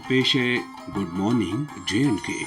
पेश है good morning J&K।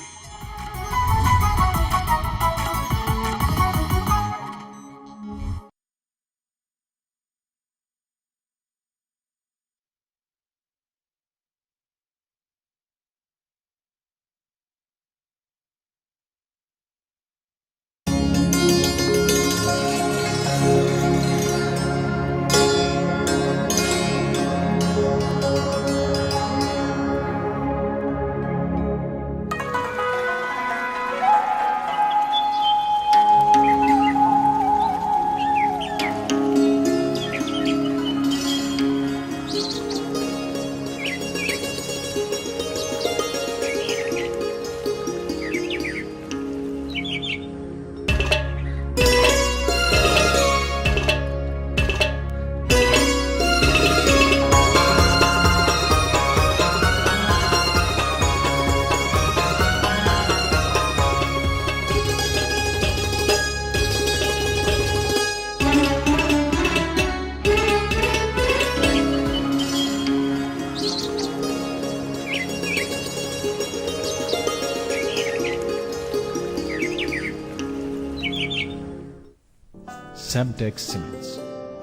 سیمٹیکس cements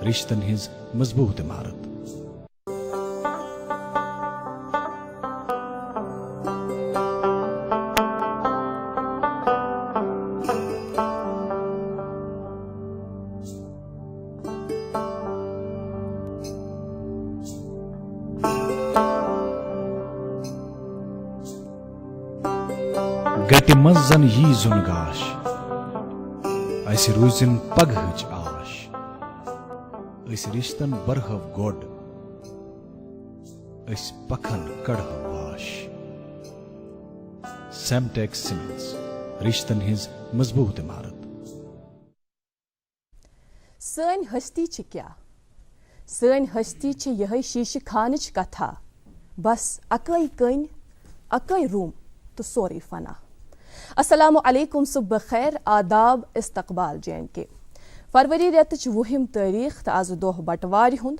رشتن ہز مضبوط عمارت۔ گٹہ مزن یی زن گاش اس روزن پگہچ آش اس رشتن برہو گوڈ اس پکھن کڑہو واش۔ سیمٹیکس سیمنٹس رشتن ہز مضبوط عمارت۔ سن ہستی چھ کیا؟ سن ہستی چھ یہ شیشہ خانچ کتھا، بس اکائی کن اکائی روم تو سوری فنا۔ السلام علیکم، صبح خیر، آداب، استقبال J&K۔ فروری ریتچ وُہم تاریخ تو آز دہ بٹوار ہند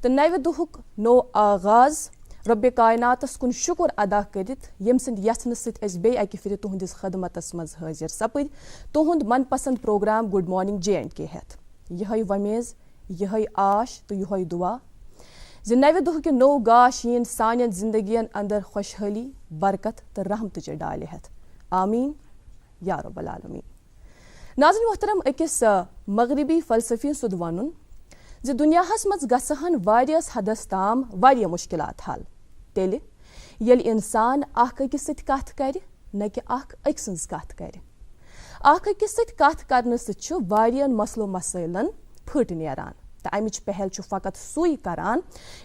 تو نو دہک نو آغاز رب کائناتس کن شکر ادا کرت یم سند یژھنہ ست اس بے اکہ پھر تہندس خدمتس مز حاضر سپد تہند من پسند پروگرام گڈ مارننگ J&K ہتھ۔ یہ ومیز، یہ آش تو یہ دعا ز نو دہ کہ نو گاش ین سان زندگین اندر خوشحالی، برکت تو رحمت چہ ڈالہ ہتھ، آمین یا رب العالمین۔ ناظرین محترم، اکس مغربی فلسفی سد ون ز دنیاہس مز گژھہن واریس حدس تام واریاہ مشکلات حل تیلہ یل انسان اخ أکس سۭتۍ کتھ کرِ نہ کہ اخ أکۍ سٕنٛز کتھ کرِ۔ اخ أکس سۭتۍ کتھ کرنہٕ سۭتۍ چھُ واریاہن مسلو مسائلن پھٹ نیران تہٕ امِچ پہل چھُ فقط سُے کران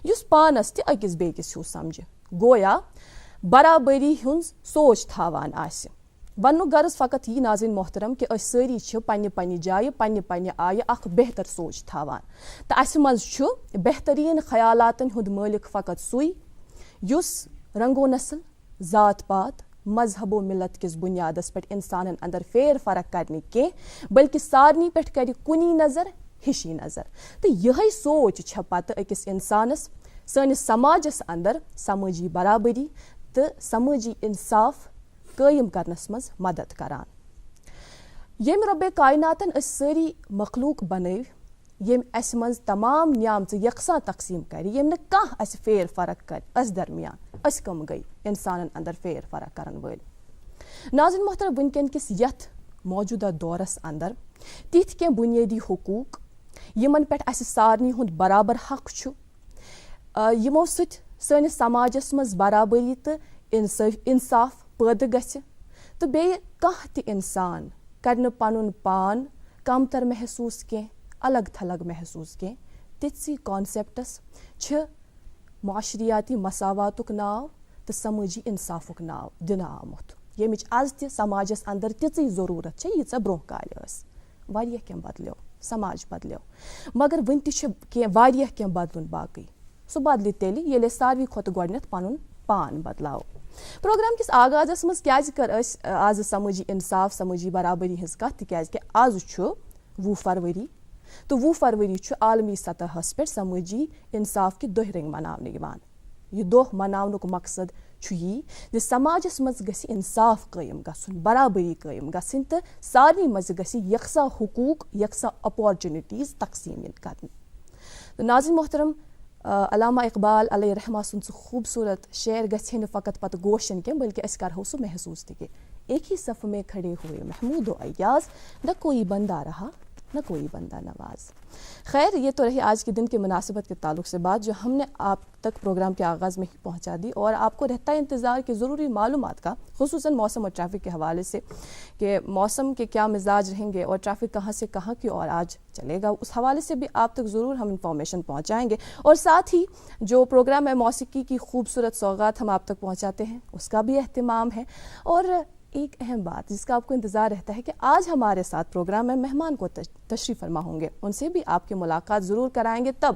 یُس پانس تہِ أکِس بیٚکِس ہیوٗ سمجھِ، گویا برابری ہُنٛد سوچ تھاوان آسہِ۔ وننُک غرض فقط یہ ناظرین محترم کہ أسۍ سٲری چھِ پننہِ پننہِ جایہِ پننہِ پننہِ آیہِ اکھ بہتر سوچ تھاوان تہٕ اسہِ منٛز چھُ بہتریٖن خیالاتن ہُنٛد مٲلک فقط سُے یُس رنگو نسل، ذات پات، مذہب و ملت کس بنیادس پٮ۪ٹھ انسانن اندر فیر فرق کرنہِ کینٛہہ بلکہ سارنٕے پٮ۪ٹھ کرِ کُنی نظر ہشی نظر تہٕ یِہے سوچ چھےٚ پتہٕ أکِس انسانس سٲنِس سماجس اندر سمٲجی برابری تہٕ سمٲجی انصاف قٲیِم کرنس منٛز مدد کران۔ ییٚمہِ رۄبے کائناتن أسۍ سٲری مخلوق بنٲوۍ، ییٚمہِ اسہِ منٛز تمام نعمژٕ یکساں تقسیٖم کرِ، ییٚمہِ نہٕ کانٛہہ اسہِ فیر فرق کرِ أسۍ درمیان، أسۍ کم گٔے انسانن اندر فیر فرق کرن وٲلۍ۔ ناظرین محترم، وٕنکٮ۪ن کِس یتھ موجوٗدہ دورس اندر تِتھۍ کینٛہہ بُنیٲدی حقوٗق یِمن پٮ۪ٹھ اسہِ سارنٕے ہُنٛد برابر حق چھُ، یِمو سۭتۍ سٲنِس سماجس منٛز برابری تہٕ انصاف پٲدٕ گژھِ تہٕ بیٚیہِ کانٛہہ تہِ انسان کرِ نہٕ پنُن پان کمتر محسوٗس کینٛہہ، الگ تھلگ محسوٗس کینٛہہ، تِتھسٕے کانسیپٹس چھِ معاشریاتی مساواتُک ناو تہٕ سمٲجی انصافُک ناو دِنہٕ آمُت، ییٚمِچ آز تہِ سماجس اندر تِژٕے ضروٗرت چھےٚ ییٖژاہ برونٛہہ کالہِ ٲس۔ واریاہ کینٛہہ بدلیو، سماج بدلیو، مگر وُنہِ تہِ چھُ واریاہ کینٛہہ بدلُن باقٕے۔ سُہ بدلہِ تیٚلہِ ییٚلہِ أسۍ ساروی کھۄتہٕ گۄڈٕنٮ۪تھ پنُن پان بدلاو۔ پروگرام کس آغازس مز کیازِ کر أسۍ آز سمٲجی انصاف، سمٲجی برابری ہٕنٛز کتھ، تِکیازِ کہِ آز چھُ 20 فروری تہٕ 20 فروری چھُ عالمی سطحس پٮ۪ٹھ سمٲجی انصاف کہِ دۄہ رنٛگۍ مناونہٕ یِوان۔ یہ دۄہ مناونُک مقصد چھُ یی زِ سماجس منٛز گژھِ انصاف قٲیِم گژھُن برابری قٲیِم گژھٕنۍ تہٕ سارنٕے منٛز گژھِ یکساں حقوٗق یکساں اپارچُنِٹیٖز تقسیٖم یِنۍ کرنہٕ. تہٕ ناظرین محترم علامہ اقبال علیہ رحمہ سُنٛد سُہ خوٗبصوٗرت شعر گژھِ ہے نہٕ فقط پتہٕ گوشن کینٛہہ بلکہ أسۍ کرہو سُہ محسوٗس تہِ کہ ایک ہی صف میں کھڑے ہوئے محمود و ایاز نہ کوئی بندہ رہا نہ کوئی بندہ نواز. خیر یہ تو رہی آج کے دن کی مناسبت کے تعلق سے بات جو ہم نے آپ تک پروگرام کے آغاز میں ہی پہنچا دی اور آپ کو رہتا ہے انتظار کے ضروری معلومات کا خصوصاً موسم اور ٹریفک کے حوالے سے کہ موسم کے کیا مزاج رہیں گے اور ٹریفک کہاں سے کہاں کی اور آج چلے گا. اس حوالے سے بھی آپ تک ضرور ہم انفارمیشن پہنچائیں گے اور ساتھ ہی جو پروگرام ہے موسیقی کی خوبصورت سوغات ہم آپ تک پہنچاتے ہیں اس کا بھی اہتمام ہے. اور ایک اہم بات جس کا آپ کو انتظار رہتا ہے کہ آج ہمارے ساتھ پروگرام میں مہمان کو تشریف فرما ہوں گے, ان سے بھی آپ کی ملاقات ضرور کرائیں گے تب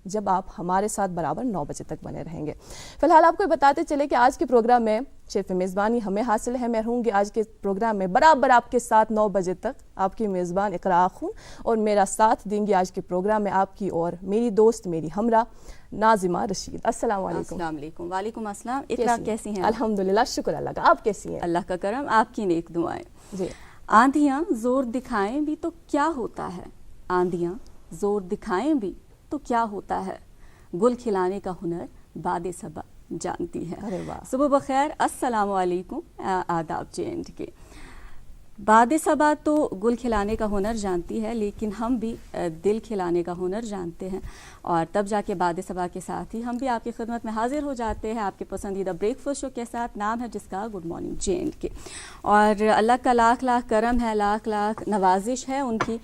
جب آپ ہمارے ساتھ برابر 9 بجے تک بنے رہیں گے. فی الحال آپ کو بتاتے چلے کہ آج کے پروگرام میں شرف میزبانی ہمیں حاصل ہے. میں رہوں گی آج کے پروگرام میں برابر آپ کے ساتھ 9 بجے تک آپ کی میزبان اقراء خون, اور میرا ساتھ دیں گی آج کے پروگرام میں آپ کی اور میری دوست میری ہمراہ ناظمہ رشید. السلام علیکم. السلام علیکم. وعلیکم السلام. اقراء کیسی ہیں؟ الحمدللہ شکر اللہ کا. آپ کیسی ہیں؟ اللہ کا کرم, آپ کی نیک دعائیں. جی. آندھیاں زور دکھائیں بھی تو کیا ہوتا ہے, آندھیاں زور دکھائیں بھی تو کیا ہوتا ہے, گل کھلانے کا ہنر باد صبا جانتی ہے. ارے واہ. صبح بخیر, السلام علیکم, آداب JNK کے. باد صبا تو گل کھلانے کا ہنر جانتی ہے لیکن ہم بھی دل کھلانے کا ہنر جانتے ہیں, اور تب جا کے باد صبا کے ساتھ ہی ہم بھی آپ کی خدمت میں حاضر ہو جاتے ہیں آپ کے پسندیدہ بریک فاسٹ شو کے ساتھ, نام ہے جس کا گڈ مارننگ JNK. اور اللہ کا لاکھ لاکھ کرم ہے, لاکھ لاکھ نوازش ہے ان کی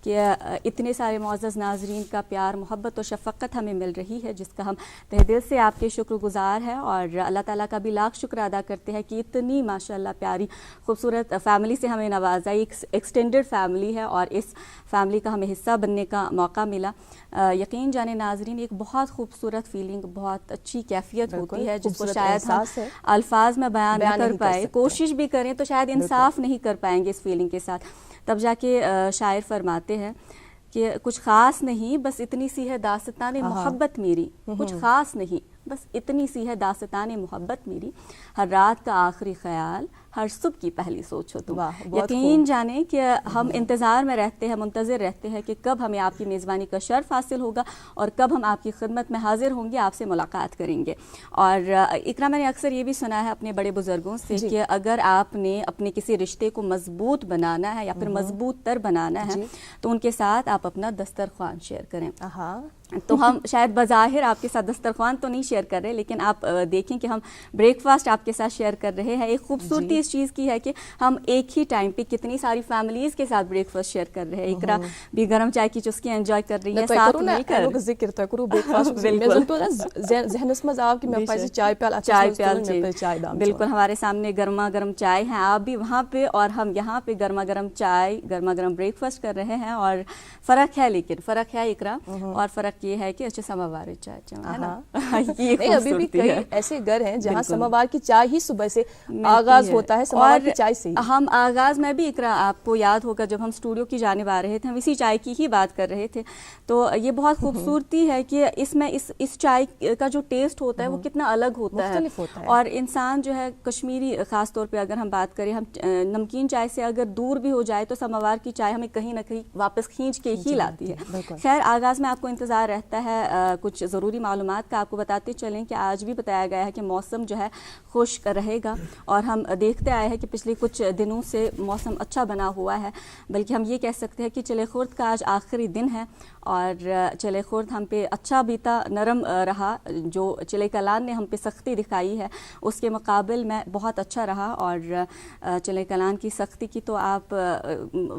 کہ اتنے سارے معزز ناظرین کا پیار محبت اور شفقت ہمیں مل رہی ہے, جس کا ہم تہ دل سے آپ کے شکر گزار ہیں. اور اللہ تعالیٰ کا بھی لاکھ شکر ادا کرتے ہیں کہ اتنی ماشاءاللہ پیاری خوبصورت فیملی سے ہمیں نوازا. ایک ایکسٹینڈڈ فیملی ہے اور اس فیملی کا ہمیں حصہ بننے کا موقع ملا. یقین جانے ناظرین, ایک بہت خوبصورت فیلنگ, بہت اچھی کیفیت ہوتی ہے جس کو شاید ہم الفاظ میں بیان نہ کر پائے, کوشش بھی کریں تو شاید انصاف نہیں کر پائیں گے اس فیلنگ کے ساتھ. تب جا کے شاعر فرماتے ہیں کہ کچھ خاص نہیں بس اتنی سی ہے داستان محبت میری, کچھ خاص نہیں بس اتنی سی ہے داستان محبت میری, ہر رات کا آخری خیال ہر صبح کی پہلی سوچ ہو تم. یقین جانے کہ ہم انتظار میں رہتے ہیں, منتظر رہتے ہیں کہ کب ہمیں آپ کی میزبانی کا شرف حاصل ہوگا اور کب ہم آپ کی خدمت میں حاضر ہوں گے, آپ سے ملاقات کریں گے. اور اقراء, میں نے اکثر یہ بھی سنا ہے اپنے بڑے بزرگوں سے کہ اگر آپ نے اپنے کسی رشتے کو مضبوط بنانا ہے یا پھر مضبوط تر بنانا ہے تو ان کے ساتھ آپ اپنا دسترخوان شیئر کریں. تو ہم شاید بظاہر آپ کے ساتھ دسترخوان تو نہیں شیئر کر رہے, لیکن آپ دیکھیں کہ ہم بریک فاسٹ آپ کے ساتھ شیئر کر رہے ہیں. ایک خوبصورتی اس چیز کی ہے کہ ہم ایک ہی ٹائم پہ کتنی ساری فیملیز کے ساتھ بریک فاسٹ شیئر کر رہے ہیں. اقراء بھی گرم چائے کی چسکی انجوائے کر رہی ہے, ساتھ مل کر ذکر تو کرو بریک فاسٹ ذہنس میں آپ کی میں چائے پیال, بالکل ہمارے سامنے گرما گرم چائے ہیں, آپ بھی وہاں پہ اور ہم یہاں پہ گرما گرم چائے گرما گرم بریک فاسٹ کر رہے ہیں. اور فرق ہے, لیکن فرق ہے اقراء, اور فرق یہ ہے کہ اچھا سماوار چائے ہے نا, یہ ابھی بھی کئی ایسے گھر ہیں جہاں سماوار کی چائے ہی صبح سے آغاز ہوتا ہے, سماوار کی چائے سے. ہم آغاز میں بھی اقراء, آپ کو یاد ہوگا جب ہم اسٹوڈیو کی جانب آ رہے تھے ہم اسی چائے کی ہی بات کر رہے تھے. تو یہ بہت خوبصورتی ہے کہ اس میں اس چائے کا جو ٹیسٹ ہوتا ہے وہ کتنا الگ ہوتا ہے. اور انسان جو ہے کشمیری خاص طور پہ اگر ہم بات کریں, ہم نمکین چائے سے اگر دور بھی ہو جائے تو سماوار کی چائے ہمیں کہیں نہ کہیں واپس کھینچ کے ہی لاتی ہے. خیر, آغاز میں آپ کو انتظار رہتا ہے کچھ ضروری معلومات کا. آپ کو بتاتے چلیں کہ آج بھی بتایا گیا ہے کہ موسم جو ہے خشک رہے گا, اور ہم دیکھتے آئے ہیں کہ پچھلے کچھ دنوں سے موسم اچھا بنا ہوا ہے. بلکہ ہم یہ کہہ سکتے ہیں کہ چلے خورد کا آج آخری دن ہے, اور چلے خورد ہم پہ اچھا بیتا, نرم رہا. جو چلے کلان نے ہم پہ سختی دکھائی ہے اس کے مقابل میں بہت اچھا رہا. اور چلے کلان کی سختی کی تو آپ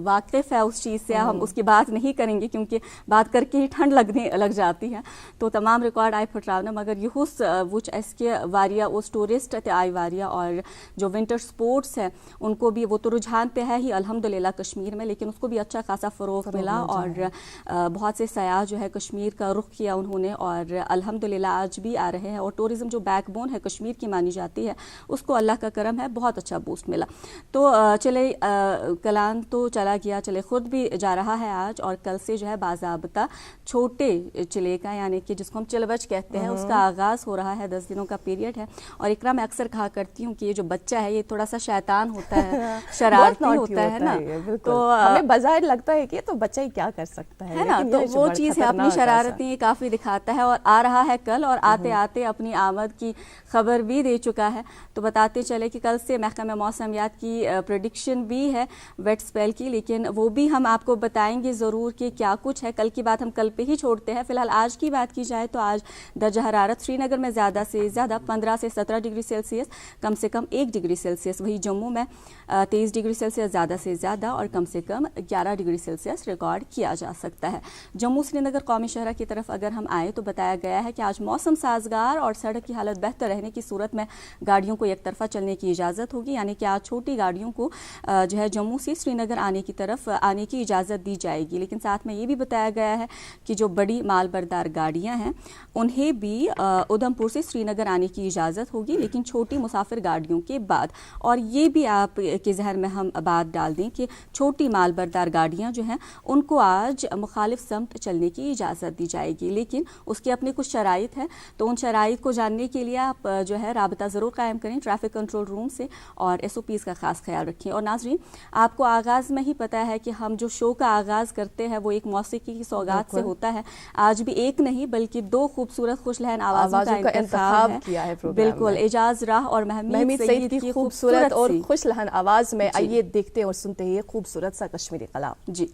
واقف ہے اس چیز سے, ہم اس کی بات نہیں کریں گے کیونکہ بات کر کے ہی ٹھنڈ لگ جاتی ہے. تو تمام ریکارڈ آئی پھٹراونا, مگر یہس وچ اس کے واریا اس ٹورسٹ تے آئی واریا, اور جو ونٹر سپورٹس ہے ان کو بھی, وہ تو رجحان پہ ہے ہی الحمدللہ کشمیر میں, لیکن اس کو بھی اچھا خاصا فروغ ملا. اور بہت سے سیاح جو ہے کشمیر کا رخ کیا انہوں نے, اور الحمدللہ آج بھی آ رہے ہیں. اور ٹورزم جو بیک بون ہے کشمیر کی مانی جاتی ہے, اس کو اللہ کا کرم ہے بہت اچھا بوسٹ ملا. تو چلے کلان تو چلا گیا, چلے خود بھی جا رہا ہے آج, اور کل سے جو ہے باضابطہ چھوٹے چلے کا یعنی کہ جس کو ہم چلبچ کہتے ہیں اس کا آغاز ہو رہا ہے. 10 دنوں کا پیریڈ ہے. اور اقرا میں اکثر کہا کرتی ہوں کہ یہ جو بچہ ہے یہ تھوڑا سا شیطان ہوتا ہے, شرارتی ہوتا ہے نا, تو ہمیں بظاہر لگتا ہے کہ یہ تو بچہ ہی کیا کر سکتا ہے نا, تو وہ چیز ہے اپنی شرارتیں کافی دکھاتا ہے. اور آ رہا ہے کل, اور آتے آتے اپنی آمد کی خبر بھی دے چکا ہے. تو بتاتے چلے کہ کل سے محکمہ موسمیات کی پریڈکشن بھی ہے ویٹ اسپیل کی, لیکن وہ بھی ہم آپ کو بتائیں گے ضرور کہ کیا کچھ ہے. کل کی بات ہم کل پہ ہی چھوڑتے ہیں. فی الحال آج کی بات کی جائے تو آج درجہ حرارت سری نگر میں زیادہ سے زیادہ 15 سے 17 ڈگری سیلسیس, کم سے کم 1 ڈگری سیلسیس. وہی جموں میں 23 ڈگری سیلسیس زیادہ سے زیادہ اور کم سے کم 11 ڈگری سیلسیس ریکارڈ کیا جا سکتا ہے. جموں سری نگر قومی شاہراہ کی طرف اگر ہم آئیں تو بتایا گیا ہے کہ آج موسم سازگار اور سڑک کی حالت بہتر رہنے کی صورت میں گاڑیوں کو یک طرفہ چلنے کی اجازت ہوگی. یعنی کہ آج چھوٹی گاڑیوں کو جو ہے جموں سے سری نگر آنے کی طرف آنے کی اجازت دی جائے گی. لیکن ساتھ میں یہ بھی بتایا گیا ہے کہ جو بڑی مال بردار گاڑیاں ہیں انہیں بھی ادھم پور سے سری نگر آنے کی اجازت ہوگی, لیکن چھوٹی مسافر گاڑیوں کے بعد. اور یہ بھی آپ کے ذہن میں ہم بات ڈال دیں کہ چھوٹی مال بردار گاڑیاں جو ہیں ان کو آج مخالف سمت چلنے کی اجازت دی جائے گی, لیکن اس کی اپنی کچھ شرائط ہے. تو ان شرائط کو جاننے کے لیے آپ جو ہے رابطہ ضرور قائم کریں ٹریفک کنٹرول روم سے, اور SOPs کا خاص خیال رکھیں. اور ناظرین, آپ کو آغاز میں ہی پتہ ہے کہ ہم جو شو کا آغاز کرتے ہیں وہ ایک موسیقی کی سوغات سے ہوتا ہے. آج بھی ایک نہیں بلکہ 2 خوبصورت خوش لہن آوازوں کا انتخاب کیا ہے. بالکل, اعجاز راہ اور محمید سعید کی خوبصورت اور خوش لہن آواز میں آئیے دیکھتے اور سنتے ہیں خوبصورت سا کشمیری کلام. جی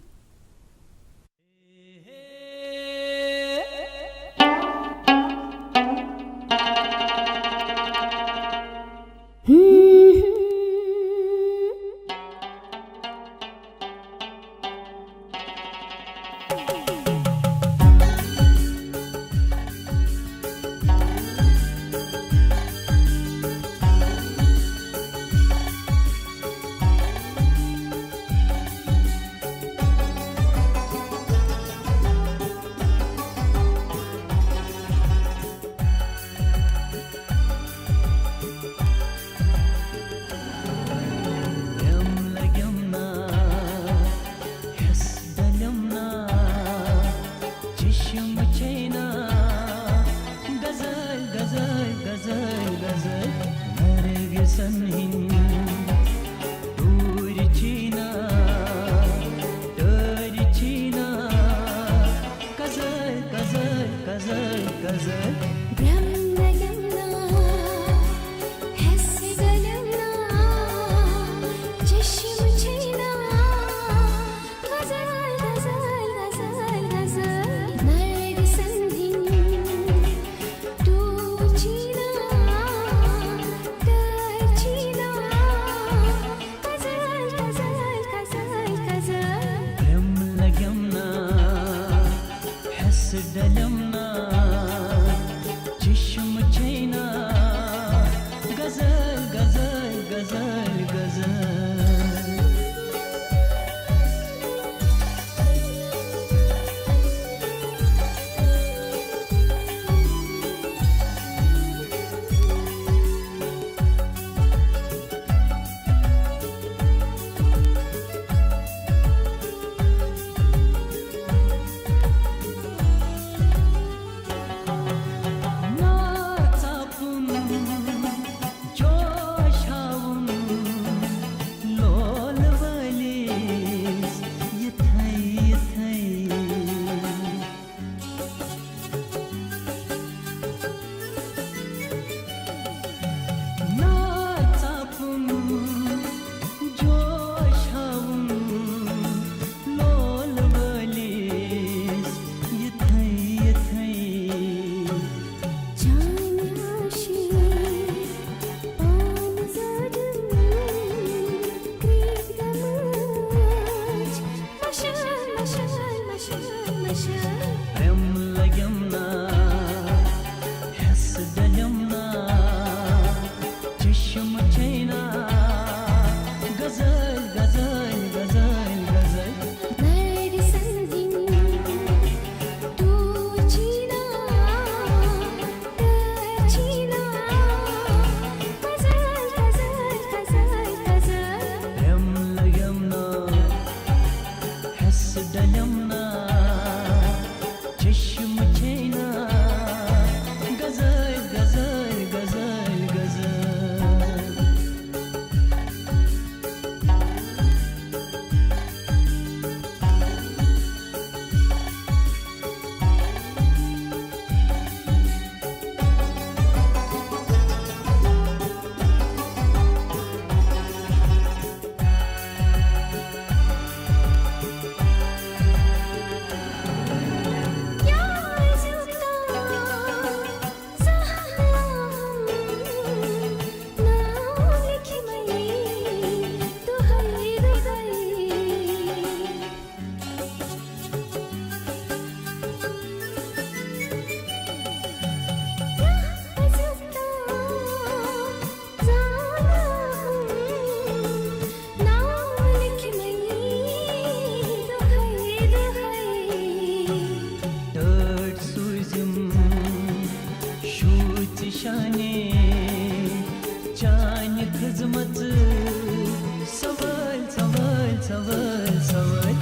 सवल सवल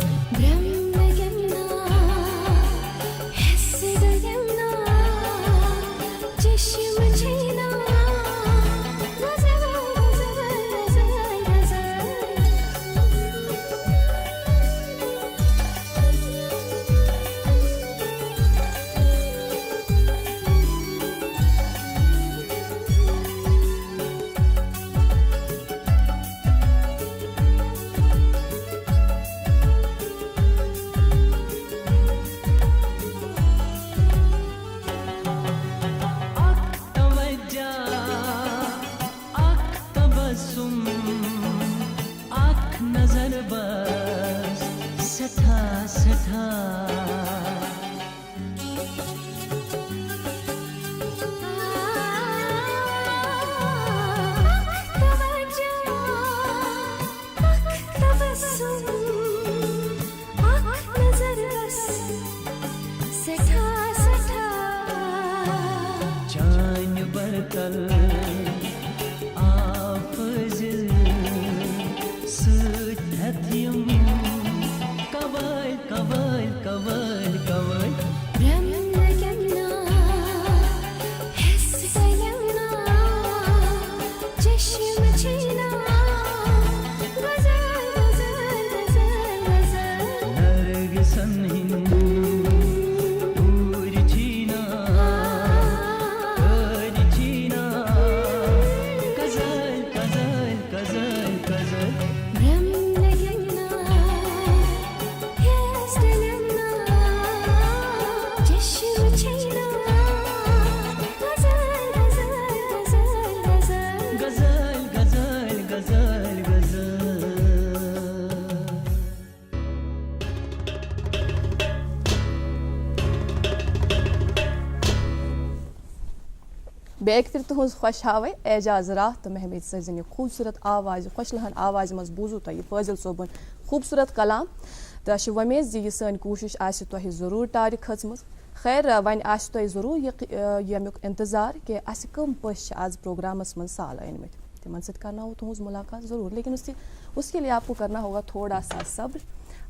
بیک پھر تہذ خوش ہاوے اعجاز راہ تو محمد سرزن خوبصورت آواز خوش لہن آواز مز بوزو تہ فاضل صوبن خوبصورت کلام تو ومید زی یہ سن کوشش آسہ تہ ضرور ٹارِ کھژمٕژ خیر ون آسہ تہ ضرور یمیک انتظار کہ اس کم پش آج پروگرامس من سال ان مت تمن سۭتۍ کرناو تہذ ملاقات ضرور لیکن اس کے لیے آپ کو کرنا ہوگا تھوڑا سا صبر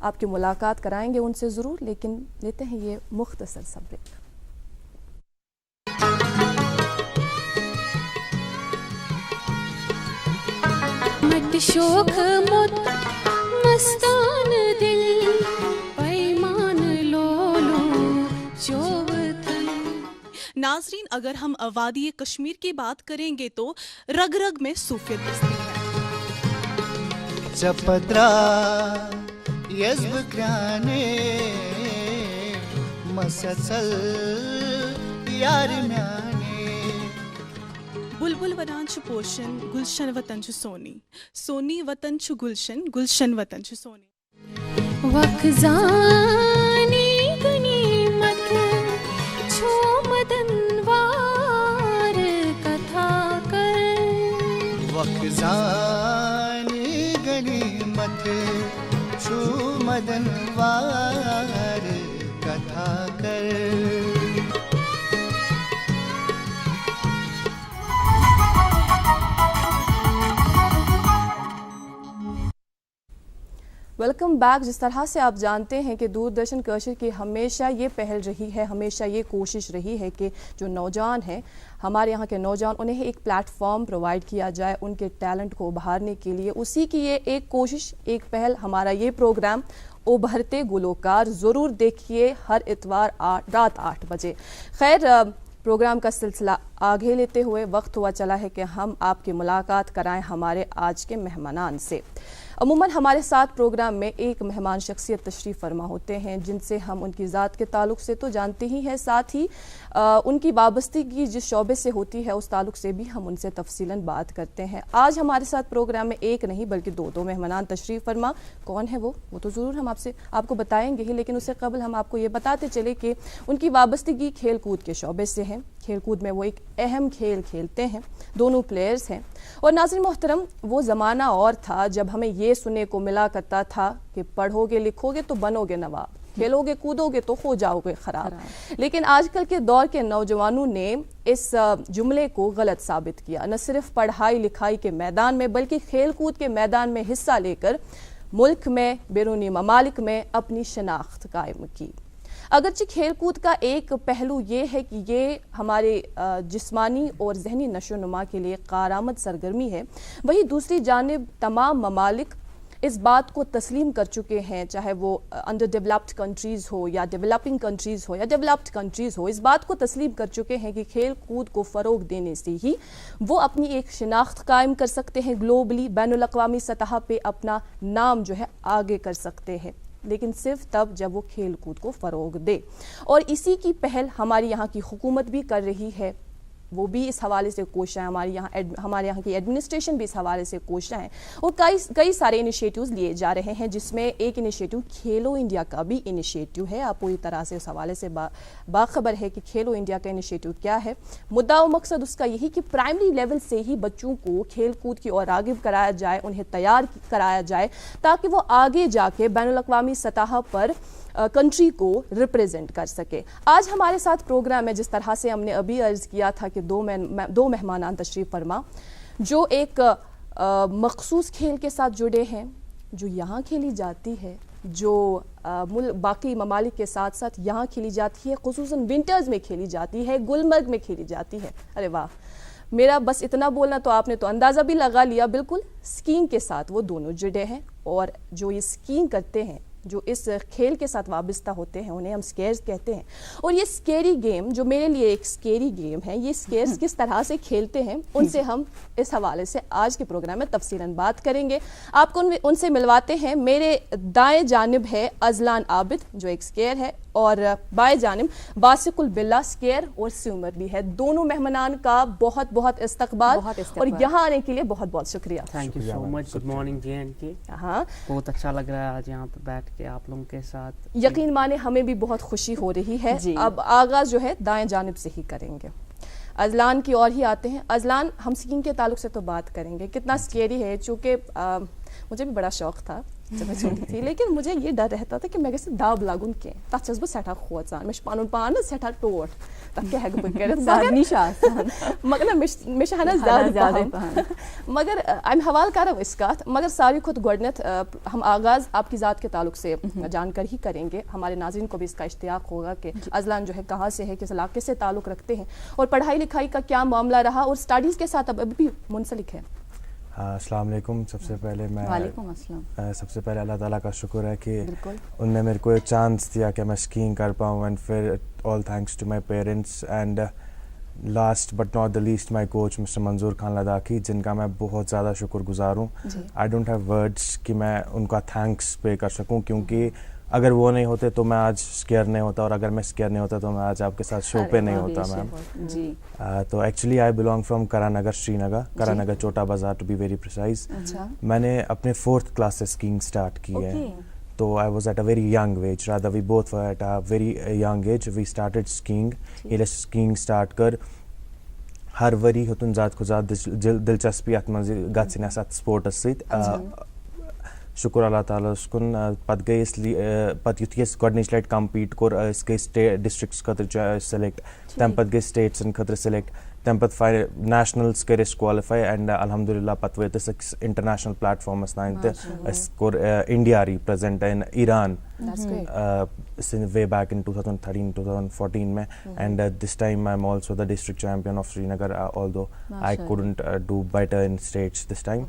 آپ کی ملاقات کرائیں گے ان سے ضرور لیکن لیتے ہیں یہ مختصر سا بریک مت شوق مت مستان دل پیمان لولو چوتھن. ناظرین اگر ہم وادی کشمیر کی بات کریں گے تو رگ رگ میں صوفیت بستی ہے. چپترا یزب کرانے مسلسل یار میانے بلبل ونان چھ پوشن گلشن وطن چھ سونی سونی وطن چھ گلشن گلشن وطن چھ سونی. وقزانی غنیمت چھو مدن وار کتھا کر. وقزانی غنیمت چھو مدن وار کتھا کر. Welcome back. جس طرح سے آپ جانتے ہیں کہ دوردرشن کشر کی ہمیشہ یہ پہل رہی ہے ہمیشہ یہ کوشش رہی ہے کہ جو نوجوان ہیں ہمارے یہاں کے نوجوان انہیں ایک پلیٹ فارم پرووائڈ کیا جائے ان کے ٹیلنٹ کو ابھارنے کے لیے. اسی کی یہ ایک کوشش ایک پہل ہمارا یہ پروگرام ابھرتے گلوکار ضرور دیکھیے ہر اتوار رات 8 بجے. خیر پروگرام کا سلسلہ آگے لیتے ہوئے وقت ہوا چلا ہے کہ ہم آپ کی ملاقات کرائیں ہمارے آج کے مہمانان سے. عموماً ہمارے ساتھ پروگرام میں ایک مہمان شخصیت تشریف فرما ہوتے ہیں جن سے ہم ان کی ذات کے تعلق سے تو جانتے ہی ہیں ساتھ ہی ان کی وابستگی جس شعبے سے ہوتی ہے اس تعلق سے بھی ہم ان سے تفصیلاً بات کرتے ہیں. آج ہمارے ساتھ پروگرام میں ایک نہیں بلکہ دو مہمان تشریف فرما. کون ہے وہ تو ضرور ہم آپ کو بتائیں گے ہی لیکن اس سے قبل ہم آپ کو یہ بتاتے چلے کہ ان کی وابستگی کھیل کود کے شعبے سے ہے. کھیل کود میں وہ ایک اہم کھیل کھیلتے ہیں دونوں پلیئرز ہیں. اور ناظرین محترم وہ زمانہ اور تھا جب ہمیں یہ سننے کو ملا کرتا تھا کہ پڑھو گے لکھو گے تو بنو گے نواب کھیلو گے کودو گے تو ہو جاؤ گے خراب. لیکن آج کل کے دور کے نوجوانوں نے اس جملے کو غلط ثابت کیا. نہ صرف پڑھائی لکھائی کے میدان میں بلکہ کھیل کود کے میدان میں حصہ لے کر मुल्क में बैरूनी ममालिक में अपनी शनाख्त कायम की। अगरचे खेल कूद का एक पहलू ये है कि ये हमारे जिस्मानी और जहनी नशोनुमा के लिए कारआमद सरगर्मी है, वहीं दूसरी जानिब तमाम ममालिक इस बात को तस्लीम कर चुके हैं, चाहे वो अंडर डेवलप्ड कंट्रीज़ हो या डेवलपिंग कंट्रीज़ हो या डेवलप्ड कंट्रीज़ हो, इस बात को तस्लीम कर चुके हैं कि खेल कूद को फ़रोग देने से ही वो अपनी एक शिनाख्त कायम कर सकते हैं, ग्लोबली बैनुल-अक़वामी सतह पे अपना नाम जो है आगे कर सकते हैं, लेकिन सिर्फ तब जब वो खेल कूद को फ़रोग दे। और इसी की पहल हमारी यहाँ की हुकूमत भी कर रही है, वो भी इस हवाले से कोशिश है, हमारे यहाँ की एडमिनिस्ट्रेशन भी इस हवाले से कोशिश है, और कई सारे इनिशिएटिव्स लिए जा रहे हैं, जिसमें एक इनिशिएटिव खेलो इंडिया का भी इनिशिएटिव है। आप पूरी तरह से उस हवाले से बाखबर है कि खेलो इंडिया का इनिशिएटिव क्या है। मुद्दा और मकसद उसका यही कि प्राइमरी लेवल से ही बच्चों को खेल कूद की ओर राग़िब कराया जाए, उन्हें तैयार कराया जाए, ताकि वो आगे जाके बैनुल-अक़वामी सतह पर कंट्री को रिप्रेजेंट कर सके। आज हमारे साथ प्रोग्राम है, जिस तरह से हमने अभी अर्ज़ किया था कि दो मेहमानान तशरीफ़ फरमा जो एक मखसूस खेल के साथ जुड़े हैं, जो यहाँ खेली जाती है, जो बाकी ममालिक के साथ साथ यहाँ खेली जाती है, खुसूसन विंटर्स में खेली जाती है, गुलमर्ग में खेली जाती है। अरे वाह, मेरा बस इतना बोलना तो आपने तो अंदाज़ा भी लगा लिया, बिल्कुल स्कीइंग के साथ वो दोनों जुड़े हैं, और जो ये स्कीइंग करते हैं, जो इस खेल के साथ वाबस्ता होते हैं, उन्हें हम स्केयर्स कहते हैं। और ये स्केरी गेम, जो मेरे लिए एक स्केरी गेम है, ये स्केयर्स किस तरह से खेलते हैं, उनसे हम इस हवाले से आज के प्रोग्राम में तफसीलन बात करेंगे। आपको उनसे मिलवाते हैं। मेरे दाएं जानिब है अजलान आबिद, जो एक स्केयर है, और बाएं जानिब बासिकुल बिल्ला, स्केयर और स्विमर भी है। दोनों मेहमानान का बहुत बहुत इस्तकबाल और यहाँ आने के लिए बहुत बहुत शुक्रिया। Thank you so much. Good morning JNK। हाँ, बहुत अच्छा लग रहा है आज यहाँ पे बैठ के आप लोगों के साथ। यकीन माने हमें भी बहुत खुशी हो रही है। अब आगाज जो है दाएं जानिब से ही करेंगे। अजलान की ओर ही आते हैं। अजलान, हम स्कीइंग के ताल्लुक से तो बात करेंगे, कितना स्केरी है, चूँकि मुझे भी बड़ा शौक था जब मैं सुनती थी, लेकिन मुझे ये डर रहता था कि मैं कैसे दाब लागून के तथ बह सठा खोचान, मे पान सठा टोट तथ क्या हेक बह मगर मगर अम हवाल करो मगर सारी खुद गोडनथ हम आगाज़ आपकी ज़ात के ताल्लुक से जानकर ही करेंगे। हमारे नाज़रीन को भी इसका इश्तियाक होगा कि अजलान जो है कहाँ से है, किस इलाके से ताल्लुक़ रखते हैं, और पढ़ाई लिखाई का क्या मामला रहा, और स्टडीज़ के साथ अब अभी भी मुंसलिक है। अस्सलाम वालेकुम। सबसे पहले मैं सबसे पहले अल्लाह ताला का शुक्र है कि उनने मेरे को एक चांस दिया कि मैं स्कीइंग कर पाऊँ, एंड फिर all thanks to my parents, and last but not the least my coach mister Manzoor Khan Ladakhi, जिनका मैं बहुत ज़्यादा शुक्रगुजार हूँ। आई डोंट हैव वर्ड्स कि मैं उनका थैंक्स पे कर सकूँ, क्योंकि अगर वो नहीं होते तो मैं आज स्केयर नहीं होता, और अगर मैं स्केयर नहीं होता तो मैं आज आपके साथ शो पे नहीं होता मैम। तो actually I belong from Karanagar, Srinagar, Karanagar Chota Bazaar to be very precise. मैंने अपने 4th क्लास से स्कीइंग स्टार्ट की है, तो I was at a very young age, rather we both were at a very young age we started skiing. ये skiing start कर हर worry होतुन ज़्यादा को ज़्यादा दिलचस्पी अत मज गन स्पोर्ट्स सत। शुक्र अल्लाह ताला उसकुन पत गई इसलिए पत युथ गोडनिच लट कम्पीट कोर गई स्टेट डिस्ट्रिक्ट्स खतर सेलेक्ट, तम पत गई स्टेट्सन खतर सेलेक्ट, तम पत नेशनल्स कर क्वालिफाई, एंड अल्हम्दुलिल्लाह पत वत इंटरनेशनल प्लेटफॉर्मस तान core India represent in Iran way back in 2013-2014 में, and this time I'm also the district champion of Srinagar, although I couldn't do better in states this time,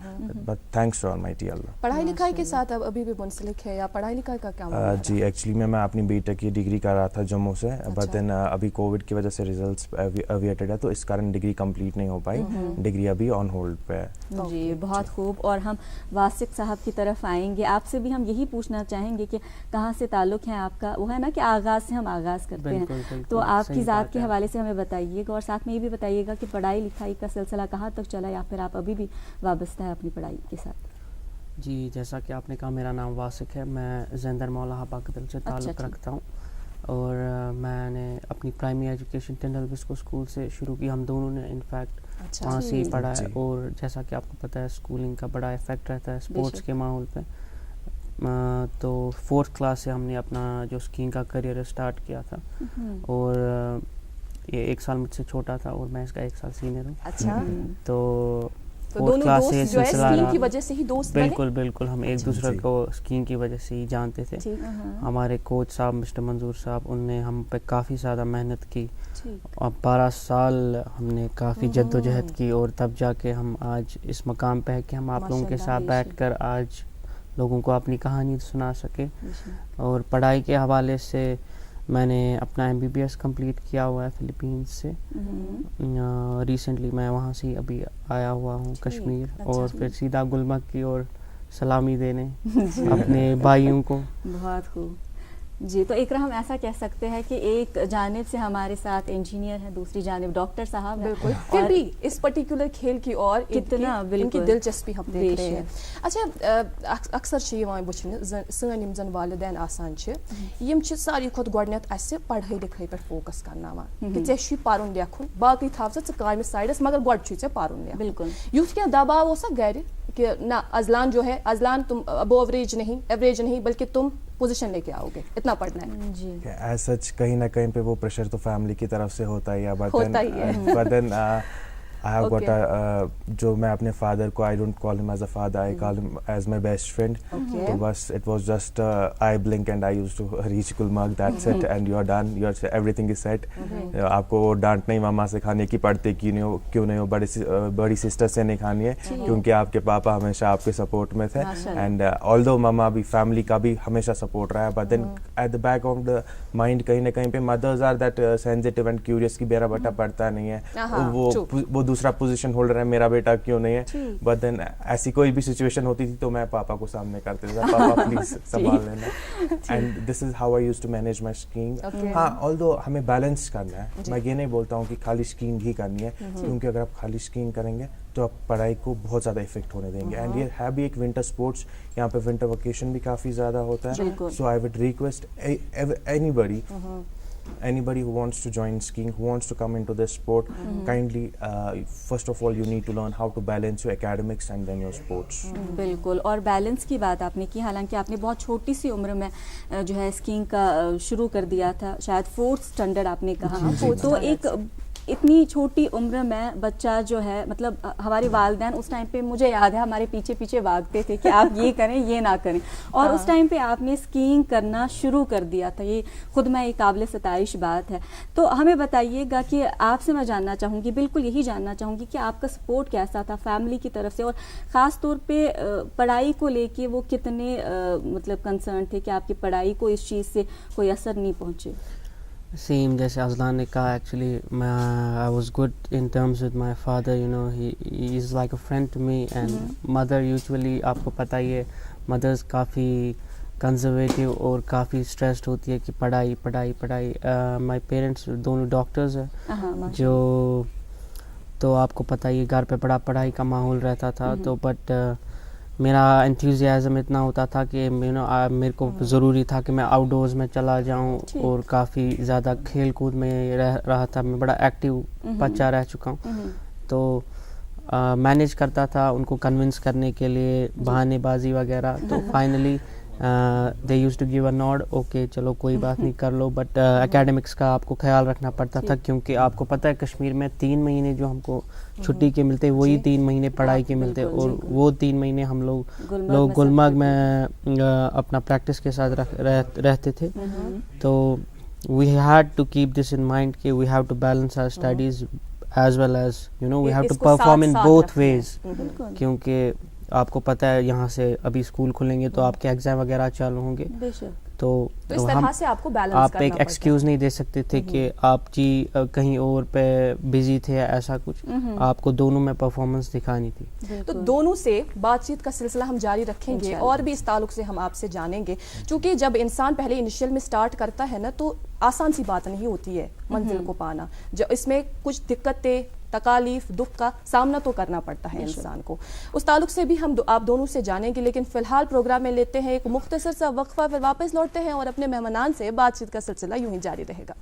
but thanks to Almighty Allah। पढ़ाई लिखाई के साथ अब अभी भी मुंसलिक है या पढ़ाई लिखाई का क्या मामला? जी एक्चुअली मैं अपनी बीटेक की डिग्री कर रहा था जम्मू से, बट देन अभी कोविड की वजह से रिजल्ट्स अवेटेड है, तो इस कारण डिग्री कंप्लीट नहीं हो पाई, डिग्री अभी ऑन होल्ड पे है। जी बहुत खूब। और हम वासिक साहब की तरफ आएंगे, आपसे भी हम यही पूछना चाहेंगे कि कहाँ से ताल्लुक़ है आपका? वो है ना कि आगाज़ से हम आगाज़ करते हैं, तो आपकी ज़ात के हवाले से हमें बताइएगा, और साथ में ये भी बताइएगा कि पढ़ाई लिखाई का सिलसिला कहाँ तक चला, या फिर आप अभी भी वाबस्ता है अपनी पढ़ाई के साथ? जी जैसा कि आपने कहा, मेरा नाम वासिक है, मैं ज़िंदर मौला हबाकदल से ताल्लुक़ रखता हूँ, और मैंने अपनी प्राइमरी एजुकेशन टिंडल बिस्को स्कूल से शुरू की। हम दोनों ने इनफैक्ट वहाँ से ही पढ़ा है, और जैसा कि आपको पता है स्कूलिंग का बड़ा इफ़ेक्ट रहता है स्पोर्ट्स के माहौल पे। तो 4th क्लास से हमने अपना जो स्कीइंग का करियर स्टार्ट किया था, और ये 1 साल मुझसे छोटा था और मैं इसका 1 साल सीनियर हूँ। अच्छा। तो फोर्थ क्लास से सिलसिला रहा। की वजह से ही दोस्त बने? बिल्कुल बिल्कुल, हम एक दूसरे को स्कीइंग की वजह से ही जानते थे। हमारे कोच साहब मिस्टर मंजूर साहब, उनने हम पे काफ़ी ज़्यादा मेहनत की और 12 साल हमने काफ़ी जद्दोजहद की और तब जाके हम आज इस मकाम पे है कि हम आप लोगों के साथ बैठकर आज लोगों को अपनी कहानी सुना सके। और पढ़ाई के हवाले से मैंने अपना MBBS कंप्लीट किया हुआ है फिलीपींस से। रिसेंटली मैं वहाँ से अभी आया हुआ हूँ कश्मीर, और फिर सीधा गुलमर्ग की ओर सलामी देने अपने भाइयों को। बहुत खूब जी। तो इकरा, हम ऐसा कह सकते हैं कि एक जानिब से हमारे साथ इंजीनियर है, दूसरी जानिब डॉक्टर साहब हैं। बिल्कुल, फिर भी इस पर्टिकुलर खेल की और कितना इनकी दिलचस्पी हम देख रहे हैं। अच्छा, अक्सर छ यिवान वुछन सन यम जन वालिदैन आसान छ यम छ सारी खोत गोडनेत असे पढ़ाई लिखाई पे फोकस करनावान कि चे छु पारुन लेखुन बाकी थाव से कामि साइडस मगर गोड छु चे पारुन लेखुन। बिल्कुल, यूथ क्या दबाव ओसा घर कि ना अजलान जो है, अजलान तुम अबो एवरेज नहीं बल्कि तुम पोजीशन लेके आओगे, इतना पढ़ना है जी। एज सच कहीं ना कहीं पे वो प्रेशर तो फैमिली की तरफ से होता ही है, but then I have got a जो मैं अपने फादर को, I don't call him as a father, I call him as my best friend. तो बस it was just I blink and I used to reach Gulmarg, that's it, and you're done, everything is set. आपको वो डांट नहीं मामा से खाने की पड़ती, क्यों नहीं हो, बड़ी सिस्टर से नहीं खानी है, क्योंकि आपके पापा हमेशा आपके सपोर्ट में थे। एंड ऑल्दो मामा भी फैमिली का भी हमेशा सपोर्ट रहा है, but then at the back of the mind कहीं ना कहीं पे mothers are that sensitive and curious की मेरा बेटा पढ़ता नहीं है, वो दूसरा पोजीशन होल्डर है, मेरा बेटा क्यों नहीं है। बट देन ऐसी कोई भी सिचुएशन होती थी तो मैं पापा को सामने करते था, पापा प्लीज संभाल लेना। And this is how I used to manage my skiing. हाँ, ऑल्दो हमें बैलेंस करना है, मैं ये नहीं बोलता हूँ कि खाली स्कीइंग ही करनी है, क्योंकि अगर आप खाली स्कीइंग करेंगे तो आप पढ़ाई को बहुत ज़्यादा इफेक्ट होने देंगे। एंड ये है भी एक विंटर स्पोर्ट्स, यहाँ पे विंटर वेकेशन भी काफ़ी ज़्यादा होता है। So I would request anybody who wants to join skiing, who wants to come into this sport, kindly first of all you need to learn how to balance your academics and then your sports. बिल्कुल, और balance की बात आपने की, हालांकि आपने बहुत छोटी सी उम्र में जो है स्कीइंग का शुरू कर दिया था, शायद 4th स्टैंडर्ड आपने कहा। तो एक इतनी छोटी उम्र में बच्चा जो है, मतलब हमारे वालिदैन उस टाइम पे मुझे याद है हमारे पीछे पीछे भागते थे कि आप ये करें ये ना करें, और उस टाइम पे आपने स्कीइंग करना शुरू कर दिया था, ये खुद में एक काबिल सताइश बात है। तो हमें बताइएगा कि आपसे मैं जानना चाहूँगी, बिल्कुल यही जानना चाहूँगी कि आपका सपोर्ट कैसा था फैमिली की तरफ से, और ख़ास तौर पे पढ़ाई को लेके वो कितने मतलब कंसर्न थे कि आपकी पढ़ाई को इस चीज़ से कोई असर नहीं पहुँचे। सेम जैसे अजलान ने कहा, actually I was good in terms with my father, you know he is like a friend to me. And mother usually आपको पता ही है, मदर्स काफ़ी कंजर्वेटिव और काफ़ी स्ट्रेस्ड होती है कि पढ़ाई पढ़ाई पढ़ाई। माय पेरेंट्स दोनों डॉक्टर्स हैं, जो तो आपको पता ही है घर पे बड़ा पढ़ाई का माहौल रहता था। तो बट मेरा एंथुसियाज़म इतना होता था कि मेरे को ज़रूरी था कि मैं आउटडोर्स में चला जाऊं, और काफ़ी ज़्यादा खेल कूद में रहा था, मैं बड़ा एक्टिव बच्चा रह चुका हूं। तो मैनेज करता था उनको कन्विंस करने के लिए, बहानेबाजी वगैरह। तो finally they used to give a nod, okay चलो कोई बात नहीं कर लो, बट एकेडमिक्स का आपको ख्याल रखना पड़ता था, क्योंकि आपको पता है कश्मीर में 3 महीने जो हमको छुट्टी के मिलते, वही 3 महीने पढ़ाई के मिलते, और वो 3 महीने हम लोग गुलमर्ग में अपना प्रैक्टिस के साथ रहते थे। तो we had to keep this in mind कि we have to balance our studies as well as you know we have to perform in both ways, क्योंकि आपको पता है यहाँ से अभी स्कूल खुलेंगे तो आपके एग्जाम वगैरह चालू होंगे, तो इस तरह से आपको बैलेंस आप करना एक एक्सक्यूज नहीं दे सकते थे कि आप जी कहीं और पे बिजी थे या ऐसा कुछ, आपको दोनों में परफॉर्मेंस दिखानी थी। तो दोनों से बातचीत का सिलसिला हम जारी रखेंगे और भी इस ताल्लुक से हम आपसे जानेंगे, क्योंकि जब इंसान पहले इनिशियल में स्टार्ट करता है ना, तो आसान सी बात नहीं होती है मंजिल को पाना, जब इसमें कुछ दिक्कतें तकालीफ दुख का सामना तो करना पड़ता है इंसान को। उस ताल्लुक से भी हम आप दोनों से जानेंगे, लेकिन फिलहाल प्रोग्राम में लेते हैं एक मुख्तसर सा वक्फा, फिर वापस लौटते हैं और अपने मेहमानान से बातचीत का सिलसिला यूं ही जारी रहेगा।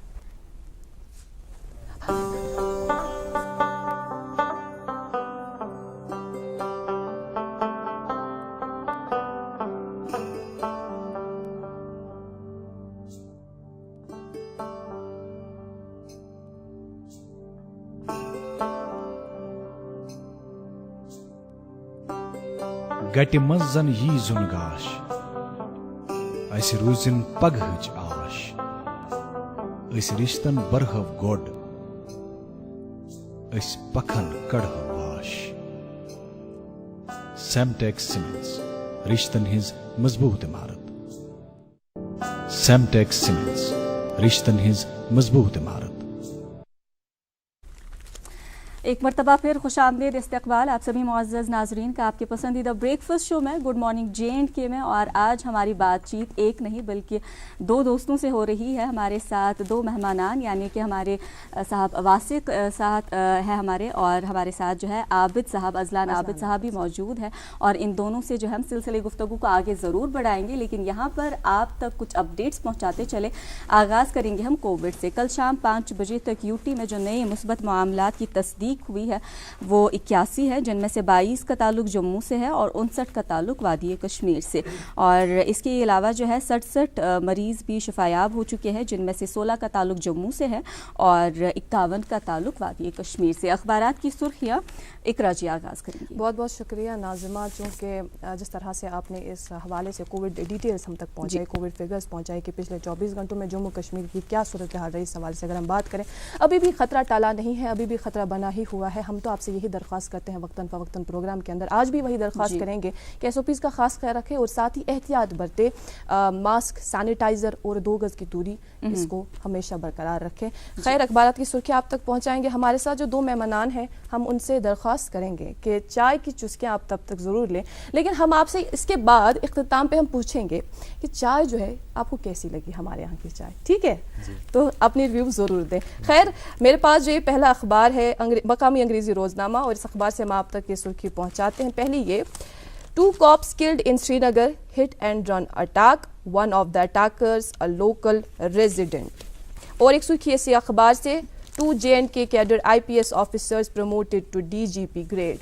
گٹہِ منٛز زن یی زُن گاش اَسہِ روٗزِن پگہٕچ آش أسۍ رِشتن برہو گۄڈ أسۍ پکھن کڑہو واش سیمٹیک سیمنٹس رشتن ہٕنٛز مضبوٗط عمارت سیمٹیک سیمنٹس رشتن ہٕنٛز مضبوٗط عمارت ایک مرتبہ پھر خوش آمدید استقبال آپ سبھی معزز ناظرین کا آپ کے پسندیدہ بریک فاسٹ شو میں گڈ مارننگ JNK میں. اور آج ہماری بات چیت ایک نہیں بلکہ دو دوستوں سے ہو رہی ہے. ہمارے ساتھ دو مہمانان یعنی کہ ہمارے صاحب واسق ساتھ ہے ہمارے, اور ہمارے ساتھ جو ہے عابد صاحب, اذلان عابد صاحب بھی موجود ہے. اور ان دونوں سے جو ہے ہم سلسلے گفتگو کو آگے ضرور بڑھائیں گے, لیکن یہاں پر آپ تک کچھ اپڈیٹس پہنچاتے چلے. آغاز کریں گے ہم کووڈ سے. کل شام 5 بجے تک UT میں جو نئے مثبت معاملات کی تصدیق ہوئی ہے وہ 81 ہے, جن میں سے 22 کا تعلق جموں سے ہے اور 59 کا تعلق وادی کشمیر سے. اور اس کے علاوہ جو ہے 67 مریض بھی شفایاب ہو چکے ہیں, جن میں سے 16 کا تعلق جموں سے ہے اور 51 کا تعلق وادی کشمیر سے. اخبارات کی سرخیاں اقرا جی آغاز کریں گی. بہت بہت شکریہ ناظمہ, چونکہ جس طرح سے آپ نے اس حوالے سے کووڈ ڈیٹیلز ہم تک پہنچائی, کووڈ فگرز پہنچائی کہ پچھلے 24 گھنٹوں میں جموں کشمیر کی کیا صورتحال رہی, اس حوالے سے اگر ہم بات کریں ابھی بھی خطرہ ٹالا نہیں ہے, ابھی بھی خطرہ بنا ہی ہوا ہے. ہم تو آپ سے یہی درخواست کرتے ہیں وقتاً فوقتاً پروگرام کے اندر, آج بھی وہی درخواست کریں گے کہ SOPs کا خاص خیال رکھیں اور ساتھ ہی احتیاط برتے, ماسک, سینیٹائزر اور 2 گز کی دوری اس کو ہمیشہ برقرار رکھیں. خیر, اخبارات کی سرخیاں آپ تک پہنچائیں گے. ہمارے ساتھ جو 2 مہمانان ہیں ہم ان سے درخواست کریں گے کہ چائے کی چسکیاں آپ تب تک ضرور لیں, لیکن ہم آپ سے اس کے بعد اختتام پہ ہم پوچھیں گے کہ چائے جو ہے آپ کو کیسی لگی ہمارے یہاں کی چائے, ٹھیک ہے؟ تو اپنی ریویو ضرور دیں. خیر, میرے پاس جو یہ پہلا اخبار ہے مقامی انگریزی روزنامہ, اور اس اخبار سے ہم آپ تک یہ سرخی پہنچاتے ہیں. پہلی یہ 2 cops killed in Srinagar, hit and run attack, one of the attackers a local resident. اور ایک سرخی اسی اخبار سے 2 JNK cadre IPS officers promoted to DGP grade.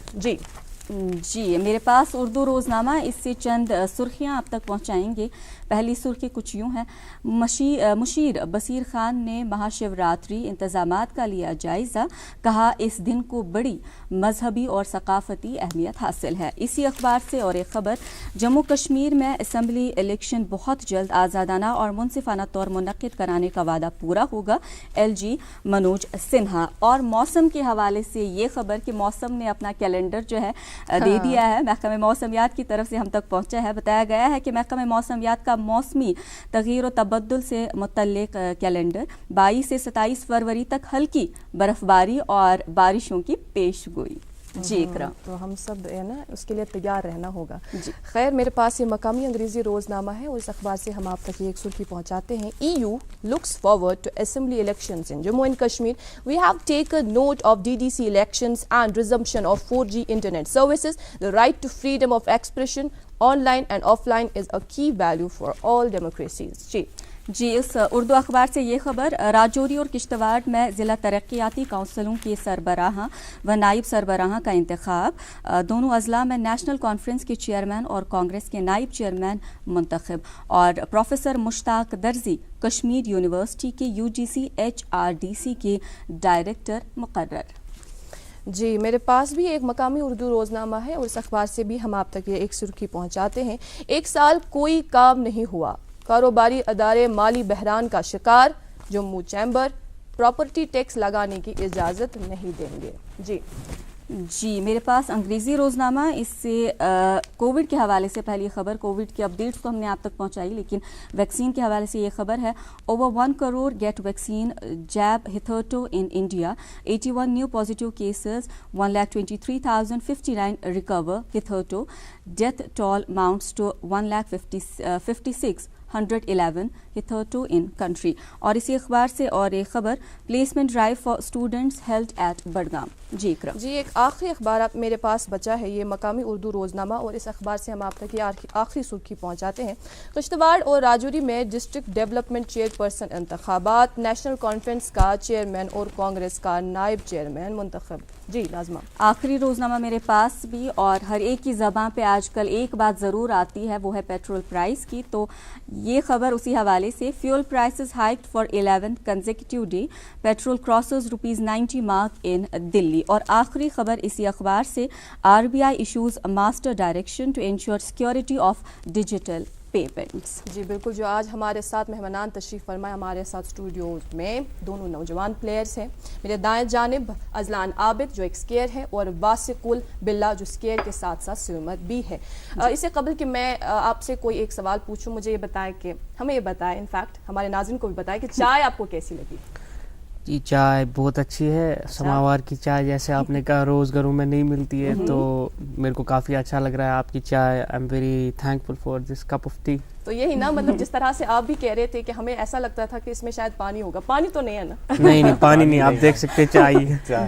جی میرے پاس اردو روزنامہ, اس سے چند سرخیاں آپ تک پہنچائیں گے. پہلی سرخی کچھ یوں ہے, مشیر بصیر خان نے مہا شیوراتری انتظامات کا لیا جائزہ, کہا اس دن کو بڑی مذہبی اور ثقافتی اہمیت حاصل ہے. اسی اخبار سے اور ایک خبر, جموں کشمیر میں اسمبلی الیکشن بہت جلد آزادانہ اور منصفانہ طور منعقد کرانے کا وعدہ پورا ہوگا, LG منوج سنہا. اور موسم کے حوالے سے یہ خبر کہ موسم نے اپنا کیلنڈر جو ہے دے دیا ہے, محکمہ موسمیات کی طرف سے ہم تک پہنچا ہے. بتایا گیا ہے کہ محکمہ موسمیات کا موسمی تغیر و تبدل سے متعلق کیلنڈر 22 سے 27 فروری تک ہلکی برفباری اور بارشوں کی پیش گوئی. جی اقرا, تو ہم سب ہے نا اس کے لیے تیار رہنا ہوگا. خیر, میرے پاس یہ مقامی انگریزی روزنامہ ہے اور اس اخبار سے ہم آپ تک یہ ایک سرخی پہنچاتے ہیں. EU looks forward to assembly elections in Jammu and Kashmir. We have taken note of DDC elections and resumption of 4G internet services. The right to freedom of expression online and offline is a key value for all democracies. جی اس اردو اخبار سے یہ خبر, راجوری اور کشتواڑ میں ضلع ترقیاتی کونسلوں کے سربراہاں و نائب سربراہاں کا انتخاب. دونوں اضلاع میں نیشنل کانفرنس کے چیئرمین اور کانگریس کے نائب چیئرمین منتخب. اور پروفیسر مشتاق درزی کشمیر یونیورسٹی کے UGC HRDC کے ڈائریکٹر مقرر. جی میرے پاس بھی ایک مقامی اردو روزنامہ ہے اور اس اخبار سے بھی ہم آپ تک یہ ایک سرخی پہنچاتے ہیں. 1 سال کوئی کام نہیں ہوا, کاروباری ادارے مالی بحران کا شکار, جموں چیمبر پراپرٹی ٹیکس لگانے کی اجازت نہیں دیں گے. جی میرے پاس انگریزی روزنامہ, اس سے کووڈ کے حوالے سے پہلی خبر, کووڈ کی اپڈیٹس تو ہم نے آپ تک پہنچائی, لیکن ویکسین کے حوالے سے یہ خبر ہے, over 1 crore get vaccine jab hitherto in India, 81 new positive cases, 1,23,059 recover hitherto, death toll mounts to 1,56,111 hitherto in country. اور اسی اخبار سے اور ایک خبر, placement drive for students held at Budgam. جی اکرم. جی ایک آخری اخبار میرے پاس بچا ہے, یہ مقامی اردو روزنامہ, اور اس اخبار سے ہم آپ تک یہ آخری سرخی پہنچاتے ہیں. کشتواڑ اور راجوری میں ڈسٹرکٹ ڈیولپمنٹ چیئرپرسن انتخابات, نیشنل کانفرنس کا چیئرمین اور کانگریس کا نائب چیئرمین منتخب. जी लाजमा। आखिरी रोज़नामा मेरे पास भी, और हर एक की ज़बान पे आजकल एक बात ज़रूर आती है, वो है पेट्रोल प्राइस की। तो ये खबर उसी हवाले से, fuel prices hiked for 11th consecutive day, petrol crosses ₹90 mark in Delhi. और आखिरी खबर इसी अखबार से, RBI issues master direction to ensure security of digital payments. जी बिल्कुल, जो आज हमारे साथ मेहमानान तशरीफ़ फरमाए हमारे साथ स्टूडियो में, दोनों नौजवान प्लेयर्स हैं। मेरे दाएं जानिब अजलान आबिद जो एक स्केयर है, और वासिकुल बिल्ला जो स्केयर के साथ साथ स्विमर भी है। इससे कबल कि मैं आपसे कोई एक सवाल पूछूं, मुझे ये बताएं कि हमें ये बताएं, इनफैक्ट हमारे नाज़रीन को भी बताएं कि चाय आपको कैसी लगी? जी चाय बहुत अच्छी है, समावार की चाय जैसे आपने कहा रोज़ घरों में नहीं मिलती है, तो मेरे को काफ़ी अच्छा लग रहा है आपकी चाय। I am very thankful for this cup of T. तो यही ना, मतलब जिस तरह से आप भी कह रहे थे कि हमें ऐसा लगता था कि इसमें शायद पानी होगा, पानी तो नहीं है ना? नहीं पानी नहीं, आप देख सकते चाय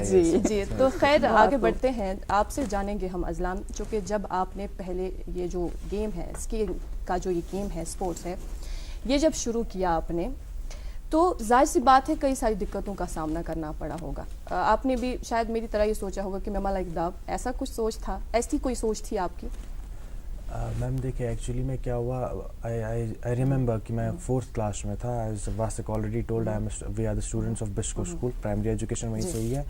जी जी। तो खैर आगे बढ़ते हैं, आपसे जानेंगे हम अजलान, चूँकि जब आपने पहले ये जो गेम है, स्कीइंग का जो ये गेम है, स्पोर्ट्स है, ये जब शुरू किया आपने, तो जाहिर सी बात है कई सारी दिक्कतों का सामना करना पड़ा होगा। आपने भी शायद मेरी तरह ये सोचा होगा कि मैं लाइक दैट, ऐसा कुछ सोच था, ऐसी कोई सोच थी आपकी? मैम देखिए एक्चुअली में क्या हुआ, आई रिमेंबर कि मैं 4th क्लास में था। As Wasiq already told, we are the students of Biscoe school, primary education वहीं से हुई है।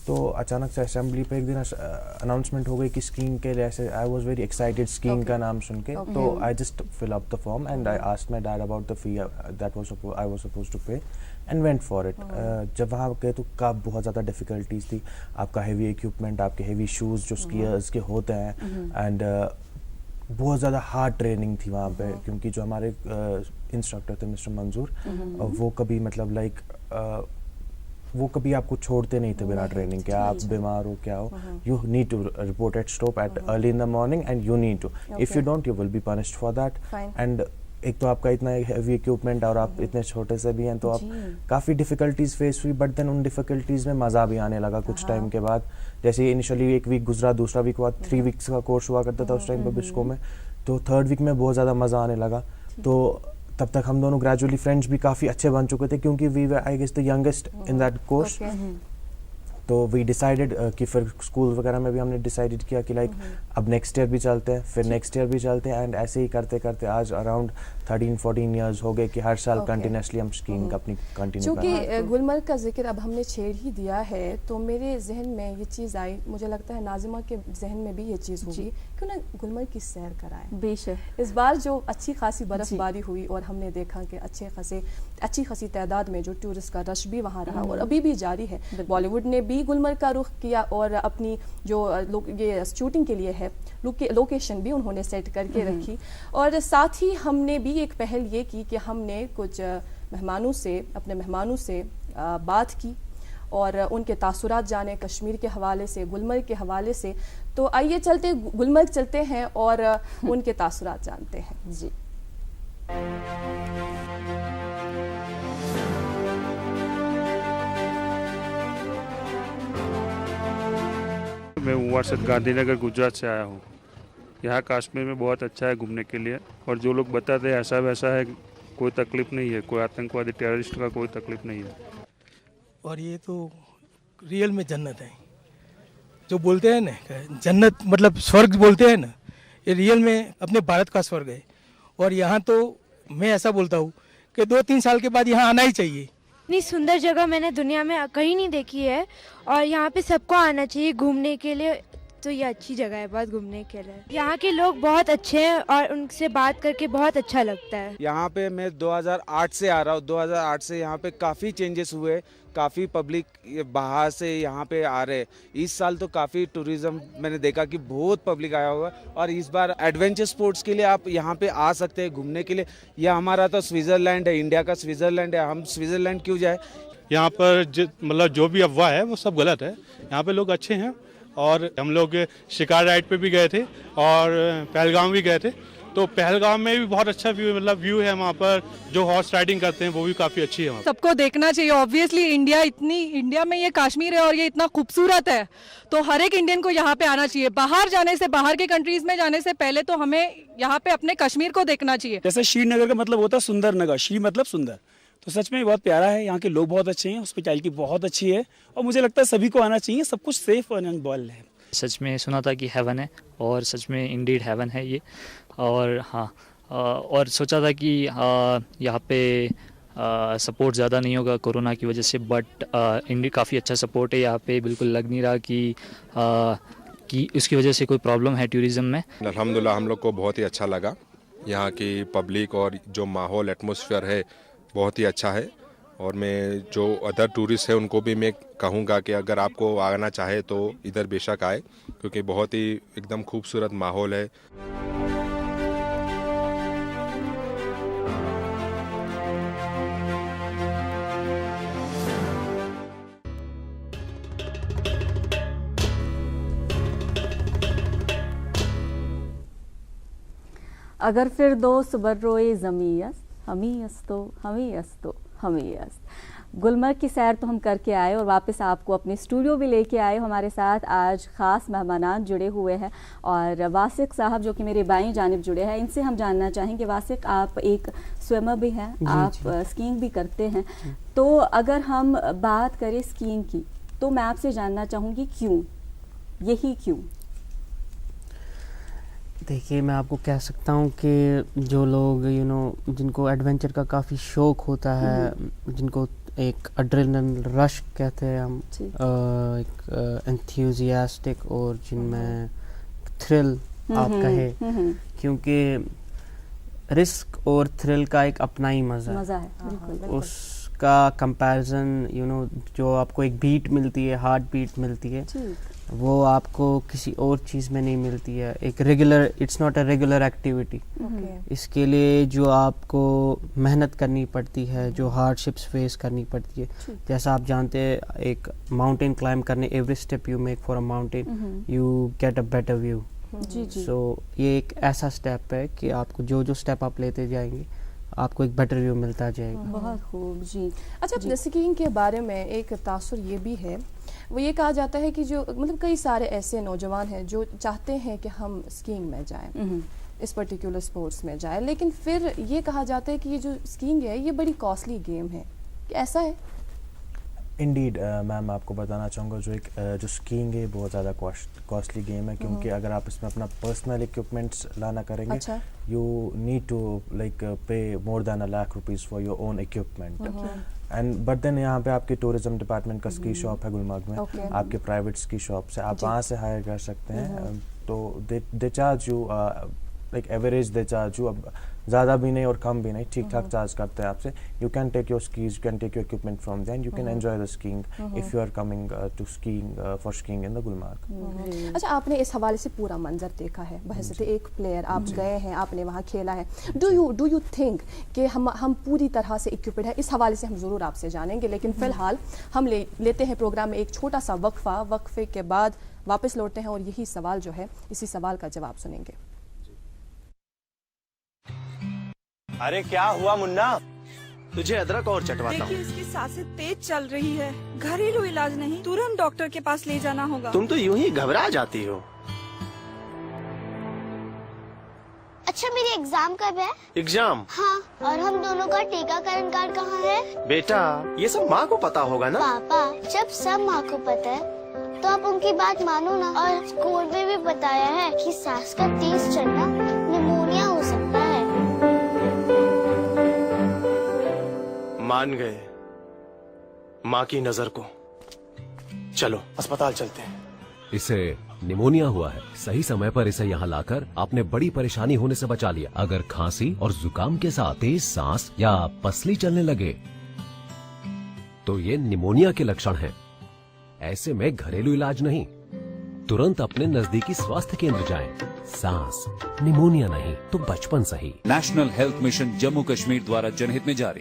तो अचानक से असेंबली पे एक दिन अनाउंसमेंट हो गई कि स्कीइंग के लिए, ऐसे I was very excited skiing का नाम सुन के। तो I just fill up the form and I asked my dad about the fee that I was supposed to pay and went for it. जब वहाँ गए तो बहुत ज़्यादा डिफ़िकल्टीज थी। आपका हेवी इक्विपमेंट, आपके हेवी शूज़ जो स्कीयर्स के होते हैं, एंड बहुत ज़्यादा हार्ड ट्रेनिंग थी वहाँ पे, क्योंकि जो हमारे इंस्ट्रक्टर थे मिस्टर मंजूर, वो कभी मतलब वो कभी आपको छोड़ते नहीं थे बिना ट्रेनिंग के। आप बीमार हो क्या हो, you need to report at stop at early in the morning and you need to, if you don't you will be punished for that. And एक तो आपका इतना हेवी इक्विपमेंट और आप इतने छोटे से भी हैं, तो आप काफ़ी डिफ़िकल्टीज फेस हुई। बट देन उन डिफ़िकल्टीज़ में मज़ा भी आने लगा कुछ टाइम के बाद। जैसे इनिशियली 1 वीक गुजरा, दूसरा वीक बाद 3 वीक्स का कोर्स हुआ करता था उस टाइम पर बिस्को में, तो 3rd वीक में बहुत ज़्यादा मज़ा आने लगा। तो तब तक हम दोनों ग्रेजुअली फ्रेंड्स भी काफ़ी अच्छे बन चुके थे, क्योंकि we were I guess the youngest in that course. तो वी डिसाइडेड कि फिर स्कूल वगैरह में भी हमने डिसाइडेड किया कि लाइक अब नेक्स्ट ईयर भी चलते हैं, फिर नेक्स्ट ईयर भी चलते हैं, एंड ऐसे ही करते करते आज अराउंड 13-14 ईयर्स हो गए कि हर साल कंटिन्यूसली हम स्कीइंग अपनी कंटिन्यू कर रहे हैं। क्योंकि गुलमर्ग का जिक्र अब हमने छेड़ ही दिया है, तो मेरे जहन में ये चीज़ आई, मुझे लगता है नाजिमा के जहन में भी ये चीज़ होगी, क्यों ना गुलमर्ग की सैर कराएं। बेशक इस बार जो अच्छी खासी बर्फबारी हुई और हमने देखा कि अच्छी खासी तादाद में जो टूरिस्ट का रश भी वहाँ रहा और अभी भी जारी है। बॉलीवुड ने भी गुलमर्ग का रुख किया और अपनी जो ये शूटिंग के लिए है लोकेशन भी उन्होंने सेट करके रखी, और साथ ही हमने भी एक पहल ये की कि हमने कुछ अपने मेहमानों से बात की और उनके तासुरात जाने कश्मीर के हवाले से, गुलमर्ग के हवाले से। तो आइए गुलमर्ग चलते हैं और उनके तासुरात जानते हैं। जी मैं वारसद गांधीनगर गुजरात से आया हूँ। यहाँ कश्मीर में बहुत अच्छा है घूमने के लिए, और जो लोग बताते हैं ऐसा वैसा है, कोई तकलीफ नहीं है, कोई आतंकवादी टेररिस्ट का कोई तकलीफ नहीं है। और ये तो रियल में जन्नत है, जो बोलते हैं ना जन्नत मतलब स्वर्ग बोलते हैं ना, ये रियल में अपने भारत का स्वर्ग है। और यहाँ तो मैं ऐसा बोलता हूँ कि 2-3 साल के बाद यहाँ आना ही चाहिए। इतनी सुंदर जगह मैंने दुनिया में कहीं नहीं देखी है, और यहाँ पे सबको आना चाहिए घूमने के लिए। तो ये अच्छी जगह है बहुत घूमने के लिए। यहाँ के लोग बहुत अच्छे हैं और उनसे बात करके बहुत अच्छा लगता है। यहाँ पे मैं 2008 से आ रहा हूँ। 2008 से यहाँ पे काफ़ी चेंजेस हुए, काफ़ी पब्लिक बाहर से यहाँ पे आ रहे। इस साल तो काफ़ी टूरिज़्म मैंने देखा कि बहुत पब्लिक आया हुआ, और इस बार एडवेंचर स्पोर्ट्स के लिए आप यहाँ पे आ सकते हैं घूमने के लिए। यह हमारा तो स्विट्ज़रलैंड है, इंडिया का स्विट्ज़रलैंड है, हम स्विट्ज़रलैंड क्यों जाए। यहाँ पर मतलब जो भी अफवाह है वो सब गलत है। यहाँ पे लोग अच्छे हैं, और हम लोग शिकार राइड पे भी गए थे और पहलगाम भी गए थे। तो पहलगाम में भी बहुत अच्छा व्यू है वहाँ पर। जो हॉर्स राइडिंग करते हैं वो भी काफ़ी अच्छी है। सबको देखना चाहिए। ऑब्वियसली इंडिया में ये कश्मीर है और ये इतना खूबसूरत है, तो हर एक इंडियन को यहाँ पे आना चाहिए। बाहर जाने से, बाहर के कंट्रीज में जाने से पहले तो हमें यहाँ पे अपने कश्मीर को देखना चाहिए। जैसे श्रीनगर का मतलब होता है सुंदर नगर, श्री मतलब सुंदर, तो सच में बहुत प्यारा है, यहाँ के लोग बहुत अच्छे हैं, हॉस्पिटैलिटी बहुत अच्छी है और मुझे लगता है सभी को आना चाहिए, सब कुछ सेफ और अनबॉयल है। सच में सुना था कि हेवन है और सच में इंडीड हेवन है ये। और हाँ, और सोचा था कि यहाँ पे सपोर्ट ज़्यादा नहीं होगा कोरोना की वजह से, बट इंडीड काफ़ी अच्छा सपोर्ट है यहाँ पे। बिल्कुल लग नहीं रहा कि इसकी वजह से कोई प्रॉब्लम है टूरिज़्म में। अल्हम्दुलिल्लाह हम लोग को बहुत ही अच्छा लगा, यहाँ की पब्लिक और जो माहौल एटमॉस्फेयर है बहुत ही अच्छा है। और मैं जो अदर टूरिस्ट है उनको भी मैं कहूँगा कि अगर आपको आना चाहे तो इधर बेशक आए, क्योंकि बहुत ही एकदम खूबसूरत माहौल है। अगर फिर दोस्त बर्रोए ज़मीयस हमी अस्तो हमी अस्तो हमी अस्त। गुलमर्ग की सैर तो हम करके आए और वापस आपको अपने स्टूडियो भी लेके आए। हमारे साथ आज ख़ास मेहमान जुड़े हुए हैं और वासिक साहब जो कि मेरे बाईं जानिब जुड़े हैं, इनसे हम जानना चाहेंगे। वासिक, आप एक स्विमर भी हैं, आप स्कीइंग भी करते हैं, तो अगर हम बात करें स्कीइंग की तो मैं आपसे जानना चाहूँगी क्यों, यही क्यों? देखिए, मैं आपको कह सकता हूँ कि जो लोग जिनको एडवेंचर का काफ़ी शौक़ होता है, जिनको एक एड्रेनलिन रश कहते हैं हम, एक एंथुसियास्टिक और जिनमें थ्रिल आप कहें, क्योंकि रिस्क और थ्रिल का एक अपना ही मज़ा है। बिल्कुल। उसका कंपैरिजन जो आपको एक बीट मिलती है, हार्ट बीट मिलती है, वो आपको किसी और चीज़ में नहीं मिलती है। एक regular, it's not a regular activity. इसके लिए जो आपको मेहनत करनी पड़ती है, जो हार्डशिप्स फेस करनी पड़ती है, जैसा आप जानते हैं, एक माउंटेन क्लाइंब करने, every step you make for a mountain you get a better view. So ये एक ऐसा स्टेप है कि आपको जो स्टेप आप लेते जाएंगे आपको एक बेटर व्यू मिलता जाएगा। बहुत खूब जी। अच्छा, स्कीइंग के बारे में एक तासुर ये भी है, वो ये कहा जाता है कि जो मतलब कई सारे ऐसे नौजवान हैं जो चाहते हैं कि हम स्कीइंग में जाएं, इस पर्टिकुलर स्पोर्ट्स में जाएं, लेकिन फिर ये कहा जाता है कि ये जो स्कीइंग है ये बड़ी कॉस्टली गेम है, कि ऐसा है? इंडीड मैम, आपको बताना चाहूँगा जो स्कीइंग है बहुत ज़्यादा कॉस्टली गेम है, क्योंकि अगर आप इसमें अपना पर्सनल इक्विपमेंट्स लाना करेंगे, you need to like pay more than ₹1,00,000 for your own equipment. And but then यहाँ पे आपकी टूरिज्म डिपार्टमेंट का स्की शॉप है गुलमर्ग में, आपके प्राइवेट स्की शॉप से आप वहाँ से हायर कर सकते हैं। तो they charge you like average, they charge you, अब ज़्यादा भी नहीं और कम भी नहीं, ठीक ठाक चार्ज करते हैं आपसे। You can take your skis, you can take your equipment from then, you can enjoy the skiing if you are coming to skiing for skiing in the Gulmarg. अच्छा, आपने इस हवाले से पूरा मंजर देखा है, बहैसियत एक प्लेयर आप गए हैं, आपने वहाँ खेला है। डू यू थिंक कि हम पूरी तरह से इक्विप्ड है? इस हवाले से हम ज़रूर आपसे जानेंगे, लेकिन फ़िलहाल हम लेते हैं प्रोग्राम में एक छोटा सा वक्फे के बाद वापस लौटते हैं और यही सवाल जो है, इसी सवाल का जवाब सुनेंगे। अरे क्या हुआ मुन्ना? तुझे अदरक और चटवाता हूँ। देखिए, इसकी सांसें तेज चल रही है, घरेलू इलाज नहीं, तुरंत डॉक्टर के पास ले जाना होगा। तुम तो यूं ही घबरा जाती हो। अच्छा, मेरी एग्जाम कब है? एग्जाम? हाँ, और हम दोनों का टीकाकरण कार्ड कहाँ है? बेटा, ये सब माँ को पता होगा ना। पापा, जब सब माँ को पता है तो आप उनकी बात मानो ना। और स्कूल में भी बताया है कि सांस का तेज चलना निमोनिया हो सकता है। मान गए माँ की नजर को। चलो अस्पताल चलते हैं। इसे निमोनिया हुआ है। सही समय पर इसे यहाँ लाकर आपने बड़ी परेशानी होने से बचा लिया। अगर खांसी और जुकाम के साथ तेज सांस या पसली चलने लगे तो ये निमोनिया के लक्षण हैं। ऐसे में घरेलू इलाज नहीं, तुरंत अपने नजदीकी स्वास्थ्य केंद्र जाएं। सांस निमोनिया नहीं तो बचपन सही। National health mission Jammu Kashmir द्वारा जनहित में जारी।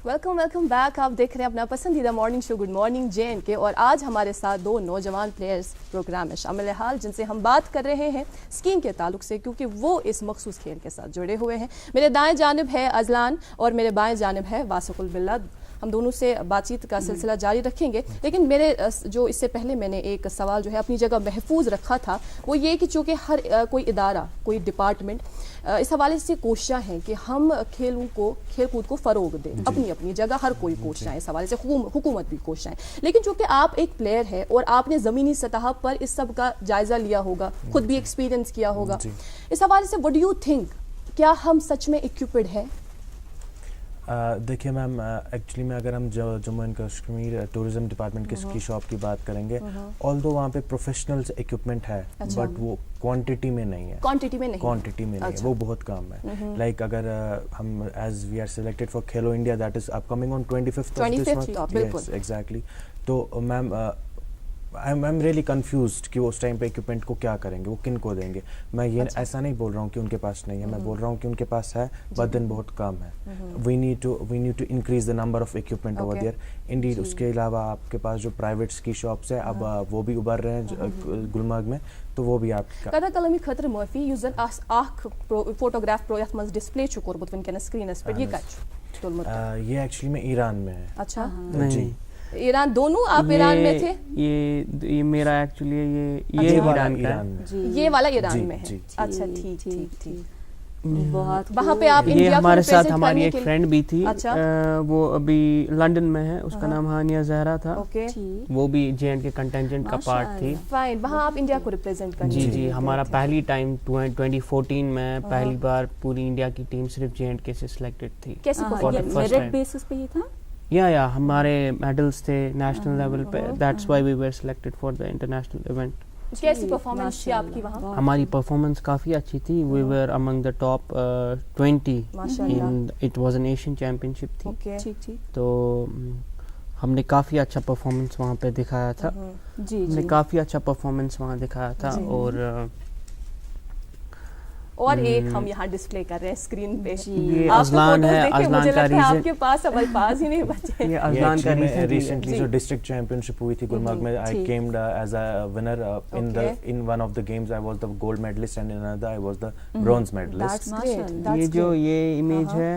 Welcome back. आप देख रहे हैं अपना पसंदीदा morning show good morning JNK और आज हमारे साथ दो नौजवान प्लेयर्स प्रोग्राम में शामिल है हाल, जिनसे हम बात कर रहे हैं स्कीइंग के ताल्लुक से, क्योंकि वो इस मखसूस खेल के साथ जुड़े हुए हैं। मेरे दाएं जानिब है अजलान और मेरे बाएं जानिब है वासिकुल बिल्ला। हम दोनों से बातचीत का सिलसिला जारी रखेंगे, लेकिन मेरे जो इससे पहले मैंने एक सवाल जो है अपनी जगह महफूज रखा था, वो ये कि चूँकि हर कोई इदारा, कोई डिपार्टमेंट इस हवाले से कोशिश है कि हम खेलकूद को फ़रोग दें, अपनी अपनी जगह हर कोई कोशिश है, इस हवाले से हुकूमत भी कोशिश है। लेकिन चूँकि आप एक प्लेयर है और आपने ज़मीनी सतह पर इस सब का जायज़ा लिया होगा, खुद भी एक्सपीरियंस किया होगा, इस हवाले से व्हाट डू यू थिंक, क्या हम सच में इक्विप्ड है? देखिए मैम, एक्चुअली में अगर हम Jammu and Kashmir tourism department की शॉप की बात करेंगे, ऑल्दो वहाँ पे प्रोफेशनल इक्विपमेंट है, बट वो क्वांटिटी में नहीं है, क्वांटिटी में नहीं है, वो बहुत कम है। लाइक अगर हम as we are selected for Khelo India, that is upcoming on 25th of this month, yes exactly. तो ma'am I am really confused कि उस टाइम पे इक्विपमेंट को क्या करेंगे, वो किन को देंगे। मैं ये ऐसा नहीं बोल रहा हूँ कि उनके पास नहीं है, मैं बोल रहा हूँ कि उनके पास है, बट दिन बहुत कम है। We need to increase the number of equipment over there. Indeed उसके अलावा आपके पास जो प्राइवेट स्की शॉप्स है, अब वो भी उभर रहे हैं गुलमर्ग में, तो वो भी आपका कदा कलमी खतर माफी युस जन आख फोटोग्राफ प्रो यथ मज डिस्प्ले छु कोरबुत वनकन स्क्रीनस पे, ये कछ ये एक्चुअली में ईरान में है। अच्छा, जी ईरान, दोनों आप ईरान में थे? ये मेरा एक्चुअली ये ईरान का है, ये वाला ईरान में है। अच्छा, ठीक। बहुत वहाँ पे आप ये हमारे साथ हमारी एक फ्रेंड भी थी। अच्छा, वो अभी लंदन में है, उसका नाम हानिया जहरा था। ओके, वो भी जे&के के कंटेंजेंट का पार्ट थी। फाइन, वहाँ आप इंडिया को रिप्रेजेंट करने जी हमारा पहली टाइम 2014 में पहली बार पूरी इंडिया की टीम सिर्फ जे&के से सिलेक्टेड थी। कैसे मेरिट बेसिस पे ही था? या हमारे मेडल्स थे नेशनल लेवल पे, that's why we were selected for the international event. कैसी परफॉर्मेंस थी आपकी वहाँ? हमारी परफॉर्मेंस काफ़ी अच्छी थी, we were among the top 20 in, it was an Asian championship थी। ठीक। तो हमने काफ़ी अच्छा परफॉर्मेंस वहाँ पे दिखाया था। हमने काफ़ी अच्छा परफॉर्मेंस वहाँ दिखाया था। और एक हम यहाँ डिस्प्ले कर रहे हैं स्क्रीन पे, ये अजलान है। अजलान का रीजन आपके पास अब अल्फाज ही नहीं बचे। ये अजलान का रीजन रिसेंटली जो डिस्ट्रिक्ट चैंपियनशिप हुई थी गुलमर्ग में, I camed as a winner in one of the games. I was the gold medallist and in another I was the bronze medallist. ये इमेज है,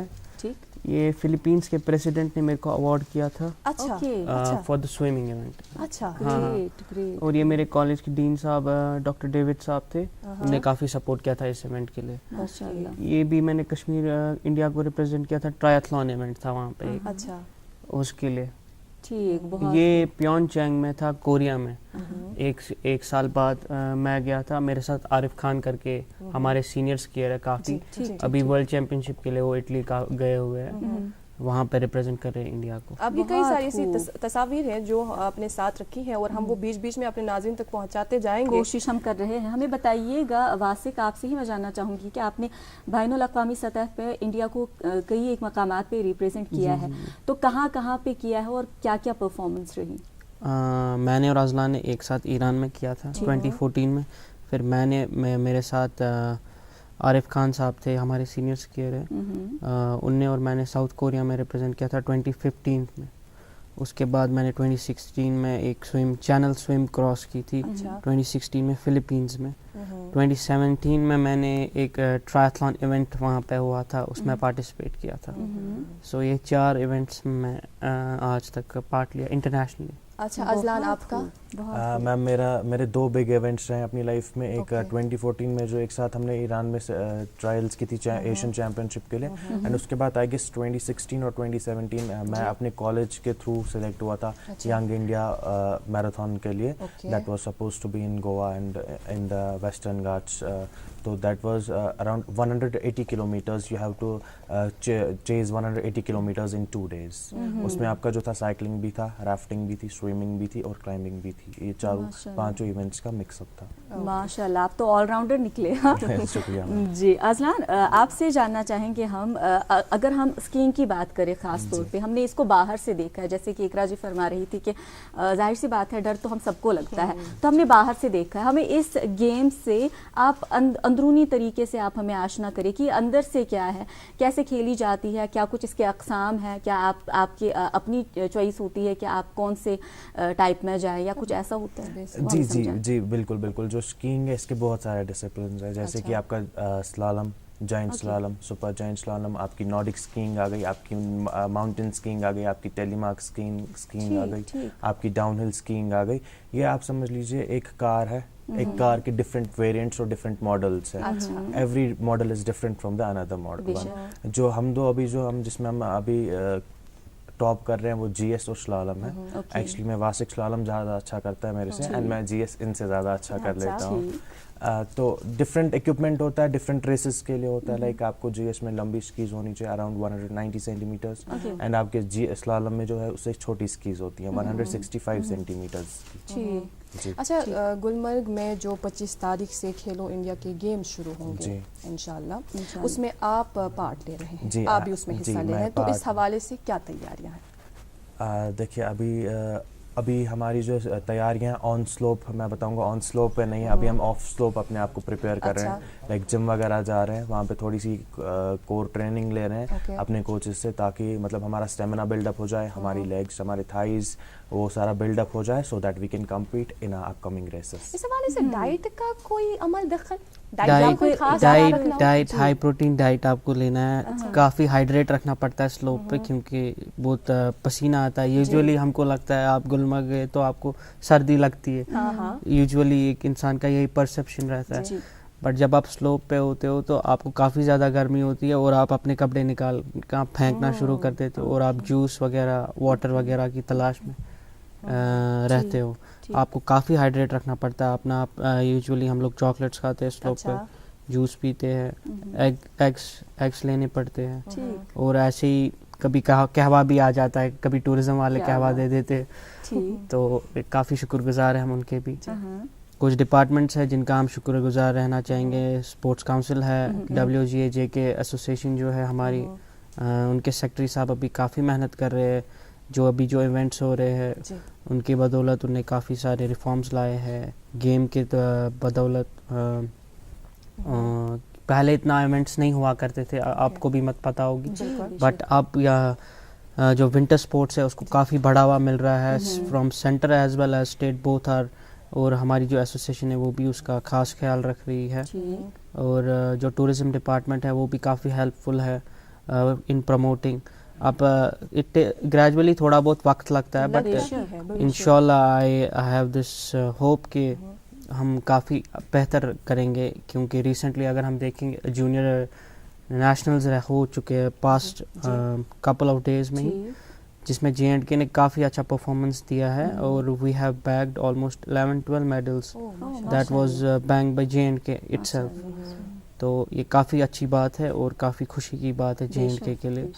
ये फिलीपींस के प्रेसिडेंट ने मेरे को अवार्ड किया था। अच्छा, फॉर द स्विमिंग इवेंट। अच्छा, ग्रेट। और ये मेरे कॉलेज के डीन साहब डॉक्टर डेविड साहब थे, उन्होंने काफ़ी सपोर्ट किया था इस इवेंट के लिए। माशाल्लाह। ये भी मैंने कश्मीर इंडिया को रिप्रेजेंट किया था, ट्रायथलॉन इवेंट था वहाँ पे। अच्छा, उसके लिए ठीक, बहुत। ये प्योंगचैंग में था, कोरिया में। एक साल बाद मैं गया था, मेरे साथ आरिफ खान करके हमारे सीनियर स्कीयर है काफ़ी, अभी वर्ल्ड चैंपियनशिप के लिए वो इटली का गए हुए हैं, वहाँ पे रिप्रेजेंट कर रहे हैं इंडिया को। आपकी कई सारी ऐसी तस्वीर हैं जो आपने साथ रखी हैं और हम वो बीच बीच में अपने नाज़रीन तक पहुँचाते जाएंगे, कोशिश हम कर रहे हैं। हमें बताइएगा वासिक, आपसे ही मैं जानना चाहूँगी कि आपने बैनुल अक़वामी सतह पे इंडिया को कई एक मकामात पे रिप्रेजेंट किया है, तो कहाँ पे किया है और क्या क्या परफॉर्मेंस रही? मैंने और अजलान ने एक साथ ईरान में किया था 2014 में। फिर मेरे साथ आरिफ खान साहब थे, हमारे सीनियर स्कीयर हैं, उनने और मैंने साउथ कोरिया में रिप्रेजेंट किया था 2015 में। उसके बाद मैंने 2016 में एक चैनल स्विम क्रॉस की थी। 2016 में फिलीपींस में। 2017 में मैंने एक ट्रायथलॉन इवेंट वहाँ पे हुआ था, उसमें पार्टिसिपेट किया था। सो ये 4 इवेंट्स में आज तक पार्ट लिया इंटरनेशनली। अच्छा, अजलान आपका? मैम मेरे 2 बिग इवेंट्स रहे अपनी लाइफ में। एक 2014 में जो एक साथ हमने ईरान में ट्रायल्स की थी एशियन चैंपियनशिप के लिए, एंड उसके बाद आई गेस 2016 और 2017 मैं अपने कॉलेज के थ्रू सेलेक्ट हुआ था यंग इंडिया मैराथन के लिए। That was supposed to be in Goa and in the western Ghats. तो that was around 180 kilometres. You have to chase 180 kilometres in 2 days। उसमें आपका जो था साइकिलिंग भी था, राफ्टिंग भी थी, स्विमिंग भी थी और क्लाइंबिंग भी थी। ये 5 इवेंट्स का मिक्सअप था। माशाल्लाह, आप तो ऑलराउंडर निकले। शुक्रिया जी अजलान, आपसे जानना चाहेंगे हम, अगर हम स्कीइंग की बात करें ख़ास तौर पे, हमने इसको बाहर से देखा है, जैसे कि इकरा जी फरमा रही थी कि जाहिर सी बात है डर तो हम सबको लगता है, तो हमने बाहर से देखा है। हमें इस गेम से आप अंदरूनी तरीके से आप हमें आशना करें कि अंदर से क्या है, कैसे खेली जाती है, क्या कुछ इसके अक़साम है, क्या आपकी अपनी चॉइस होती है कि आप कौन से टाइप में जाए या कुछ ऐसा होता है? जी बिल्कुल। जो स्कीइंग है इसके बहुत सारे डिसिप्लिन है, जैसे कि आपका slalom, giant slalom, super giant slalom, आपकी नॉर्डिक स्कीइंग आ गई, आपकी माउंटेन स्कीइंग आ गई, आपकी टेलीमार्क स्कीइंग आ गई, आपकी डाउनहिल स्कीइंग आ गई. ये आप समझ लीजिए एक कार है, एक कार के डिफरेंट वेरिएंट्स और डिफरेंट मॉडल्स हैं. Every model is different from the another model. जो हम दो अभी जो हम जिसमें हम अभी टॉप कर रहे हैं वो जीएस और स्लालम है. एक्चुअली मैं वासिक स्लालम ज़्यादा अच्छा करता है मेरे से, एंड मैं जीएस इनसे ज़्यादा अच्छा कर लेता हूँ. तो डिफरेंट इक्विपमेंट होता है, डिफरेंट रेसेस के लिए होता है. लाइक आपको जीएस में लंबी स्कीज होनी चाहिए अराउंड 190 सेंटीमीटर्स, एंड आपके जी स्लालम में जो है उससे छोटी स्कीज होती हैं 165 सेंटीमीटर्स की. अच्छा, गुलमर्ग में जो 25 तारीख से खेलो इंडिया के गेम शुरू होंगे इंशाल्लाह, उसमें आप पार्ट ले रहे हैं, आप भी उसमें हिस्सा ले रहे हैं, तो इस हवाले से क्या तैयारियां हैं? देखिए अभी हमारी जो तैयारियां ऑन स्लोप, मैं बताऊंगा ऑन स्लोप पे नहीं है, अभी हम ऑफ स्लोप अपने आप को प्रिपेयर कर रहे हैं. लाइक जिम वगैरह जा रहे हैं, वहाँ पे थोड़ी सी कोर ट्रेनिंग ले रहे हैं अपने कोचेस से, ताकि मतलब हमारा स्टेमिना बिल्डअप हो जाए, हमारी लेग्स, हमारे थाइज, वो सारा बिल्डअप हो जाए, so that we can compete in upcoming races. इस हवाले से डाइट का कोई अमल दखल? डाइट हाई प्रोटीन डाइट आपको लेना है. काफ़ी हाइड्रेट रखना पड़ता है स्लोप पे, क्योंकि बहुत पसीना आता है. यूजुअली हमको लगता है आप गुलमर्ग गए तो आपको सर्दी लगती है, यूजुअली एक इंसान का यही परसेप्शन रहता है. बट जब आप स्लोप पे होते हो तो आपको काफ़ी ज़्यादा गर्मी होती है और आप अपने कपड़े निकाल कर फेंकना शुरू कर देते हो, और आप जूस वगैरह, वाटर वगैरह की तलाश में रहते हो. आपको काफ़ी हाइड्रेट रखना पड़ता है अपना. यूजुअली हम लोग चॉकलेट्स खाते हैं स्लोप पे, जूस पीते हैं, एग्स लेने पड़ते हैं, और ऐसे ही कभी कहवा भी आ जाता है, कभी टूरिज्म वाले कहवा दे देते हैं, तो काफ़ी शुक्रगुजार हैं हम उनके भी. कुछ डिपार्टमेंट्स हैं जिनका हम शुक्रगुजार रहना चाहेंगे. स्पोर्ट्स काउंसिल है, WGA के एसोसिएशन जो है हमारी, उनके सेक्रेटरी साहब अभी काफ़ी मेहनत कर रहे हैं. जो अभी जो इवेंट्स हो रहे हैं उनकी बदौलत उन्हें काफ़ी सारे रिफॉर्म्स लाए हैं. गेम के बदौलत पहले इतना इवेंट्स नहीं हुआ करते थे, आपको भी मत पता होगी, बट अब यह जो विंटर स्पोर्ट्स है उसको काफ़ी बढ़ावा मिल रहा है from centre as well as state, both are. और हमारी जो एसोसिएशन है वो भी उसका खास ख्याल रख रही है, और जो टूरिज़्म डिपार्टमेंट है वो भी काफ़ी हेल्पफुल है इन प्रमोटिंग. अब इट ग्रेजुअली थोड़ा बहुत वक्त लगता है, बट इंशाल्लाह आई हैव दिस होप कि हम काफ़ी बेहतर करेंगे, क्योंकि रिसेंटली अगर हम देखेंगे जूनियर नेशनल्स हो चुके हैं पास्ट कपल ऑफ डेज में ही, जिसमें JNK ने काफ़ी अच्छा परफॉर्मेंस दिया है, और we have bagged almost 11-12 medals that was bagged by JNK itself. तो ये काफ़ी अच्छी बात है और काफ़ी खुशी की बात है JNK के लिए.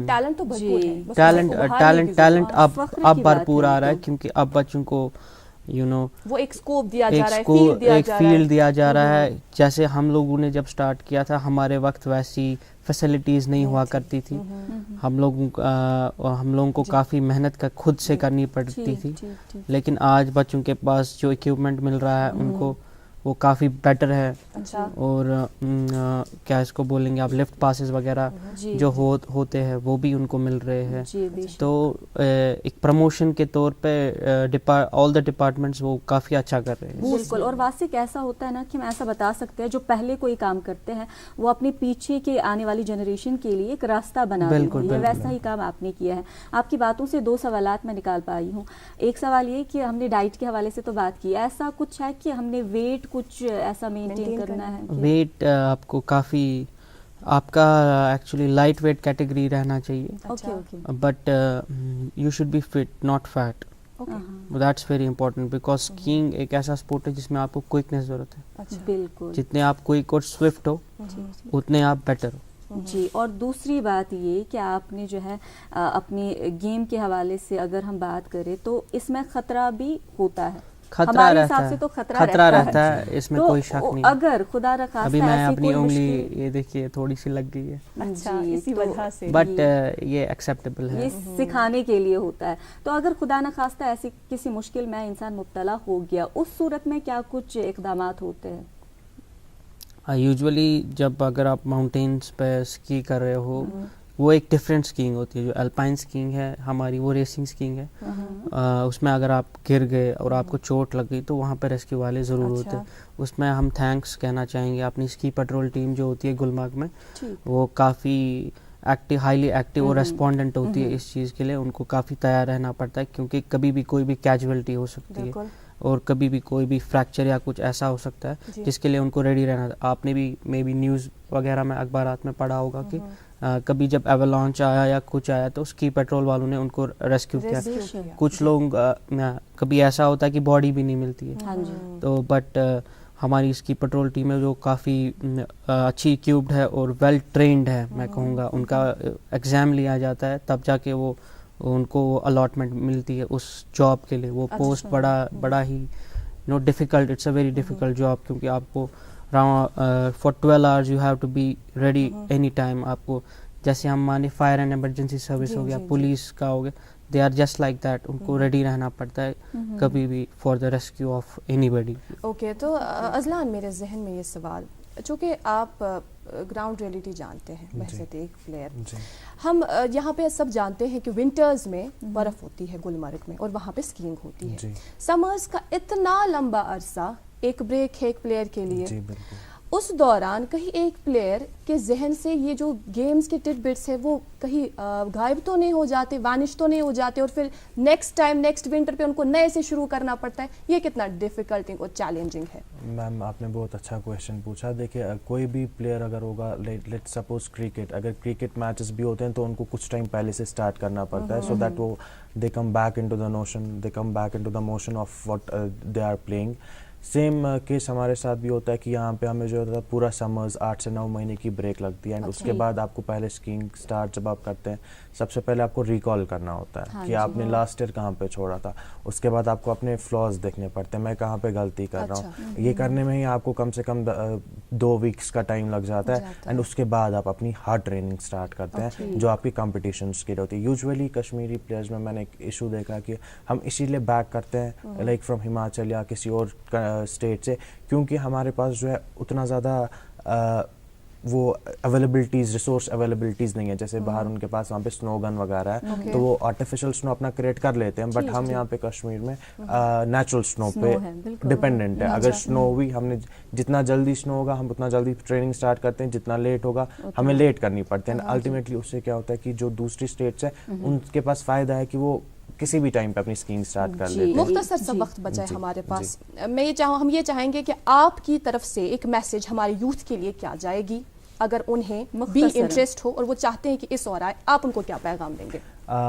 टैलेंट तो भरपूर है, टैलेंट अब भरपूर आ रहा है, क्योंकि अब बच्चों को वो एक स्कोप दिया जा रहा है, फील्ड दिया जा रहा है. जैसे हम लोगों ने जब स्टार्ट किया था हमारे वक्त वैसी फैसिलिटीज़ नहीं हुआ करती थी. हम लोगों को काफ़ी मेहनत खुद से करनी पड़ती थी, लेकिन आज बच्चों के पास जो इक्विपमेंट मिल रहा है उनको वो काफ़ी बेटर है. और क्या इसको बोलेंगे आप, लिफ्ट पासेस वगैरह जो होते हैं वो भी उनको मिल रहे हैं. तो एक प्रमोशन के तौर पे ऑल द डिपार्टमेंट्स वो काफ़ी अच्छा कर रहे हैं. बिल्कुल. और वासिक ऐसा होता है ना कि हम ऐसा बता सकते हैं, जो पहले कोई काम करते हैं वो अपने पीछे के आने वाली जनरेशन के लिए एक रास्ता बना रही है. वैसा ही काम आपने किया है. आपकी बातों से 2 सवालात मैं निकाल पाई हूँ. एक सवाल ये कि हमने डाइट के हवाले से तो बात की, ऐसा कुछ है कि हमने वेट कुछ ऐसा मेंटेन करना है? वेट आपको काफ़ी, आपका एक्चुअली लाइट वेट कैटेगरी रहना चाहिए, but you should be fit not fat. That's very important, because skiing एक ऐसा स्पोर्ट है जिसमें आपको क्विकनेस ज़रूरत है. बिल्कुल. जितने आप क्विक और स्विफ्ट हो उतने आप बेटर हो. जी. और दूसरी बात ये कि आपने जो है अपनी गेम के हवाले से अगर हम बात करें तो इसमें ख़तरा भी होता है. खतरा रहता है, तो खतरा रहता है, इसमें तो कोई शक नहीं. अगर खुदा न खास्ता अभी मैं अपनी उंगली ये देखिए थोड़ी सी लग गई है, अच्छा, इसी वजह से, बट ये एक्सेप्टेबल है. ये सिखाने के लिए होता है. तो अगर खुदा न खास्ता ऐसी किसी मुश्किल में इंसान मुब्तला हो गया, उस सूरत में क्या कुछ इक़दामात होते हैं? यूजुअली जब अगर आप माउंटेन्स पे स्की कर रहे हो, وہ ایک ڈفرینٹ اسکیئنگ ہوتی ہے. جو الپائن اسکیئنگ ہے ہماری وہ ریسنگ اسکیئنگ ہے. اس میں اگر آپ گر گئے اور آپ کو چوٹ لگ گئی تو وہاں پہ ریسکیو والے ضرور ہوتے ہیں. اس میں ہم تھینکس کہنا چاہیں گے اپنی اسکی پیٹرول ٹیم جو ہوتی ہے گلمرگ میں, وہ کافی ایکٹیو, ہائیلی ایکٹیو اور ریسپونڈنٹ ہوتی ہے اس چیز کے لیے. ان کو کافی تیار رہنا پڑتا ہے کیونکہ کبھی بھی کوئی بھی کیجویلٹی ہو سکتی ہے اور کبھی بھی کوئی بھی فریکچر یا کچھ ایسا ہو سکتا ہے جس کے لیے ان کو ریڈی رہنا. آپ نے بھی مے بی نیوز وغیرہ میں اخبارات میں پڑھا ہوگا کہ کبھی جب ایولانچ آیا یا کچھ آیا تو اسکی پیٹرول والوں نے ان کو ریسکیو کیا. کچھ لوگ کبھی ایسا ہوتا ہے کہ باڈی بھی نہیں ملتی ہے تو بٹ ہماری اسکی پیٹرول ٹیم ہے جو کافی اچھی اکوپڈ ہے اور ویل ٹرینڈ ہے میں کہوں گا. ان کا ایگزام لیا جاتا ہے تب جا کے وہ ان کو الاٹمنٹ ملتی ہے اس جاب کے لیے. وہ پوسٹ بڑا ہی difficult, it's a very difficult job کیونکہ آپ کو for 12 hours you have to be ready any time. آپ کو جیسے ہم مانے فائر اینڈ ایمرجنسی سروس ہو گیا, پولیس کا ہو گیا, they are just like that. ان کو ریڈی رہنا پڑتا ہے کبھی بھی for the rescue of anybody. Okay, تو اذلان میرے ذہن میں یہ سوال, چونکہ آپ گراؤنڈ ریئلٹی جانتے ہیں بحیثیت ایک پلیئر, ہم یہاں پہ سب جانتے ہیں کہ ونٹرز میں برف ہوتی ہے گلمرگ میں اور وہاں پہ اسکیئنگ ہوتی ہے. سمرز کا اتنا لمبا عرصہ ایک بریک ہے ایک پلیئر کے لیے. اس دوران کہیں ایک پلیئر کے ذہن سے یہ جو گیمز کے ٹٹ بٹس ہیں وہ کہیں غائب تو نہیں ہو جاتے, وانش تو نہیں ہو جاتے, اور پھر نیکسٹ ونٹر پہ ان کو نئے سے شروع کرنا پڑتا ہے. یہ کتنا ڈیفیکلٹ اور چیلنجنگ ہے؟ میم آپ نے بہت اچھا کویشچن پوچھا. دیکھیے کوئی بھی پلیئر اگر ہوگا, لیٹ سپوز کرکٹ, اگر کرکٹ میچز بھی ہوتے ہیں تو ان کو کچھ ٹائم پہلے سے اسٹارٹ کرنا پڑتا ہے سو دیٹ وہ they come back into the motion of what they are playing. Same case ہمارے ساتھ بھی ہوتا ہے کہ یہاں پہ ہمیں جو ہوتا ہے پورا سمرز 8 سے 9 مہینے کی بریک لگتی ہے. اینڈ اس کے بعد آپ کو پہلے اسکیئنگ اسٹارٹ جب آپ کرتے ہیں سب سے پہلے آپ کو ریکال کرنا ہوتا ہے کہ آپ نے لاسٹ ایئر کہاں پہ چھوڑا تھا. اس کے بعد آپ کو اپنے فلاز دیکھنے پڑتے ہیں, میں کہاں پہ غلطی کر رہا ہوں. یہ کرنے میں ہی آپ کو کم سے کم 2 weeks کا ٹائم لگ جاتا ہے. اینڈ اس کے بعد آپ اپنی ہارڈ ٹریننگ اسٹارٹ کرتے ہیں جو آپ کی کمپٹیشنس کے لیے ہوتی ہے. یوزولی کشمیری پلیئرز میں نے ایک ایشو دیکھا کہ ہم اسی لیے بیک کرتے ہیں لائک فرام ہماچل یا کسی اور اسٹیٹ سے, کیونکہ ہمارے پاس جو ہے اتنا زیادہ وہ اویلیبلٹیز, ریسورس اویلیبلٹیز نہیں ہے. جیسے باہر ان کے پاس وہاں پہ سنو گن وغیرہ ہے تو وہ آرٹیفیشل سنو اپنا کریٹ کر لیتے ہیں, بٹ ہم یہاں پہ کشمیر میں نیچرل سنو پہ ڈپینڈنٹ ہے. اگر سنو ہوئی, ہم نے جتنا جلدی سنو ہوگا ہم اتنا جلدی ٹریننگ اسٹارٹ کرتے ہیں, جتنا لیٹ ہوگا ہمیں لیٹ کرنی پڑتی ہے. الٹیمیٹلی اس سے کیا ہوتا ہے کہ جو دوسری اسٹیٹس ہیں ان کے پاس فائدہ ہے کہ وہ کسی بھی ٹائم پہ اپنی اسکیئنگ اسٹارٹ کر لیتے ہیں. مختصر سا وقت بچا ہے ہمارے پاس. ہم یہ چاہیں گے کہ آپ کی طرف سے ایک میسج ہمارے یوتھ کے لیے کیا جائے گی اگر انہیں بھی انٹرسٹ ہو اور وہ چاہتے ہیں کہ اس اور آئے, آپ ان کو کیا پیغام دیں گے؟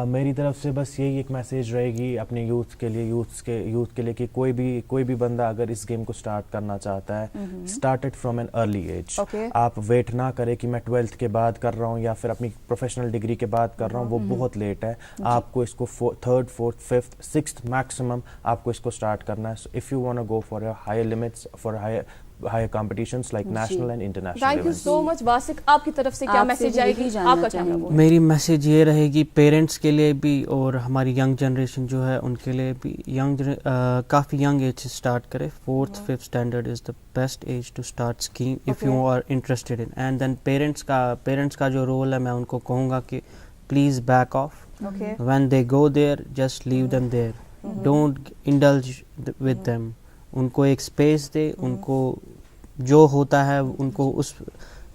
میری طرف سے بس یہی ایک میسیج رہے گی اپنے یوتھ کے لیے کہ کوئی بھی بندہ اگر اس گیم کو اسٹارٹ کرنا چاہتا ہے, start it from an early age. آپ ویٹ نہ کرے کہ میں 12th کے بعد کر رہا ہوں یا پھر اپنی پروفیشنل ڈگری کے بعد کر رہا ہوں, وہ بہت لیٹ ہے. آپ کو اس کو 3rd, 4th, 5th, 6th maximum آپ کو اس کو اسٹارٹ کرنا ہے. If you want to go for higher limits, for higher competitions like national and international. Thank you so much. Wasiq, آپ کی طرف سے کیا میسج آئے گی؟ آپ کا کیا ہے؟ میری میسج یہ رہے گی پیرنٹس کے لیے بھی اور ہماری ینگ جنریشن جو ہے ان کے لیے بھی. کافی ینگ ایج سے اسٹارٹ کرے. 4th, 5th standard is the best age to start skiing if you are interested in. And then parents کا جو رول ہے میں ان کو کہوں گا کہ please back off. When they go there, just leave them there. Don't indulge with them. ان کو ایک space دے, ان کو جو ہوتا ہے ان کو اس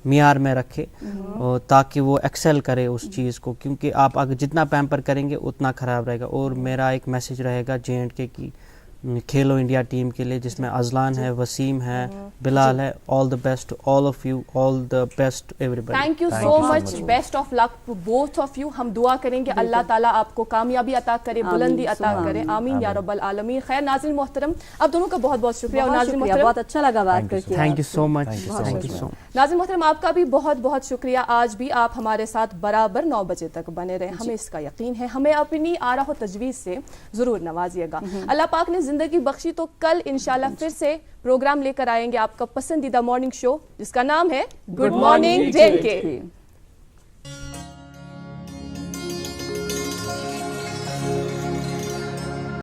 معیار میں رکھے تاکہ وہ ایکسل کرے اس چیز کو, کیونکہ آپ اگر جتنا پیمپر کریں گے اتنا خراب رہے گا. اور میرا ایک میسج رہے گا JNK کی کھیلو انڈیا ٹیم کے لیے جس میں اذلان ہے, وسیم ہے, بلال ہے. All the best all of you, all the best everybody. Thank you so much, best of luck to both of you. ہم دعا کریں گے اللہ تعالیٰ آپ کو کامیابی عطا کرے, بلندی عطا کرے, آمین یا رب العالمین. خیر ناظرین محترم, آپ دونوں کا بہت بہت شکریہ. اور ناظرین محترم بہت اچھا لگا بات کر کے. تھینک یو سو مچ. ناظرین محترم, آپ کا بھی بہت بہت شکریہ. آج بھی آپ ہمارے ساتھ برابر 9 بجے تک بنے رہے, ہمیں اس کا یقین ہے. ہمیں اپنی آراء و تجویز سے ضرور نوازیے گا. اللہ پاک نے زندگی بخشی تو کل انشاءاللہ پھر سے پروگرام لے کر آئیں گے, آپ کا پسندیدہ مارننگ شو جس کا نام ہے گڈ مارننگ JNK.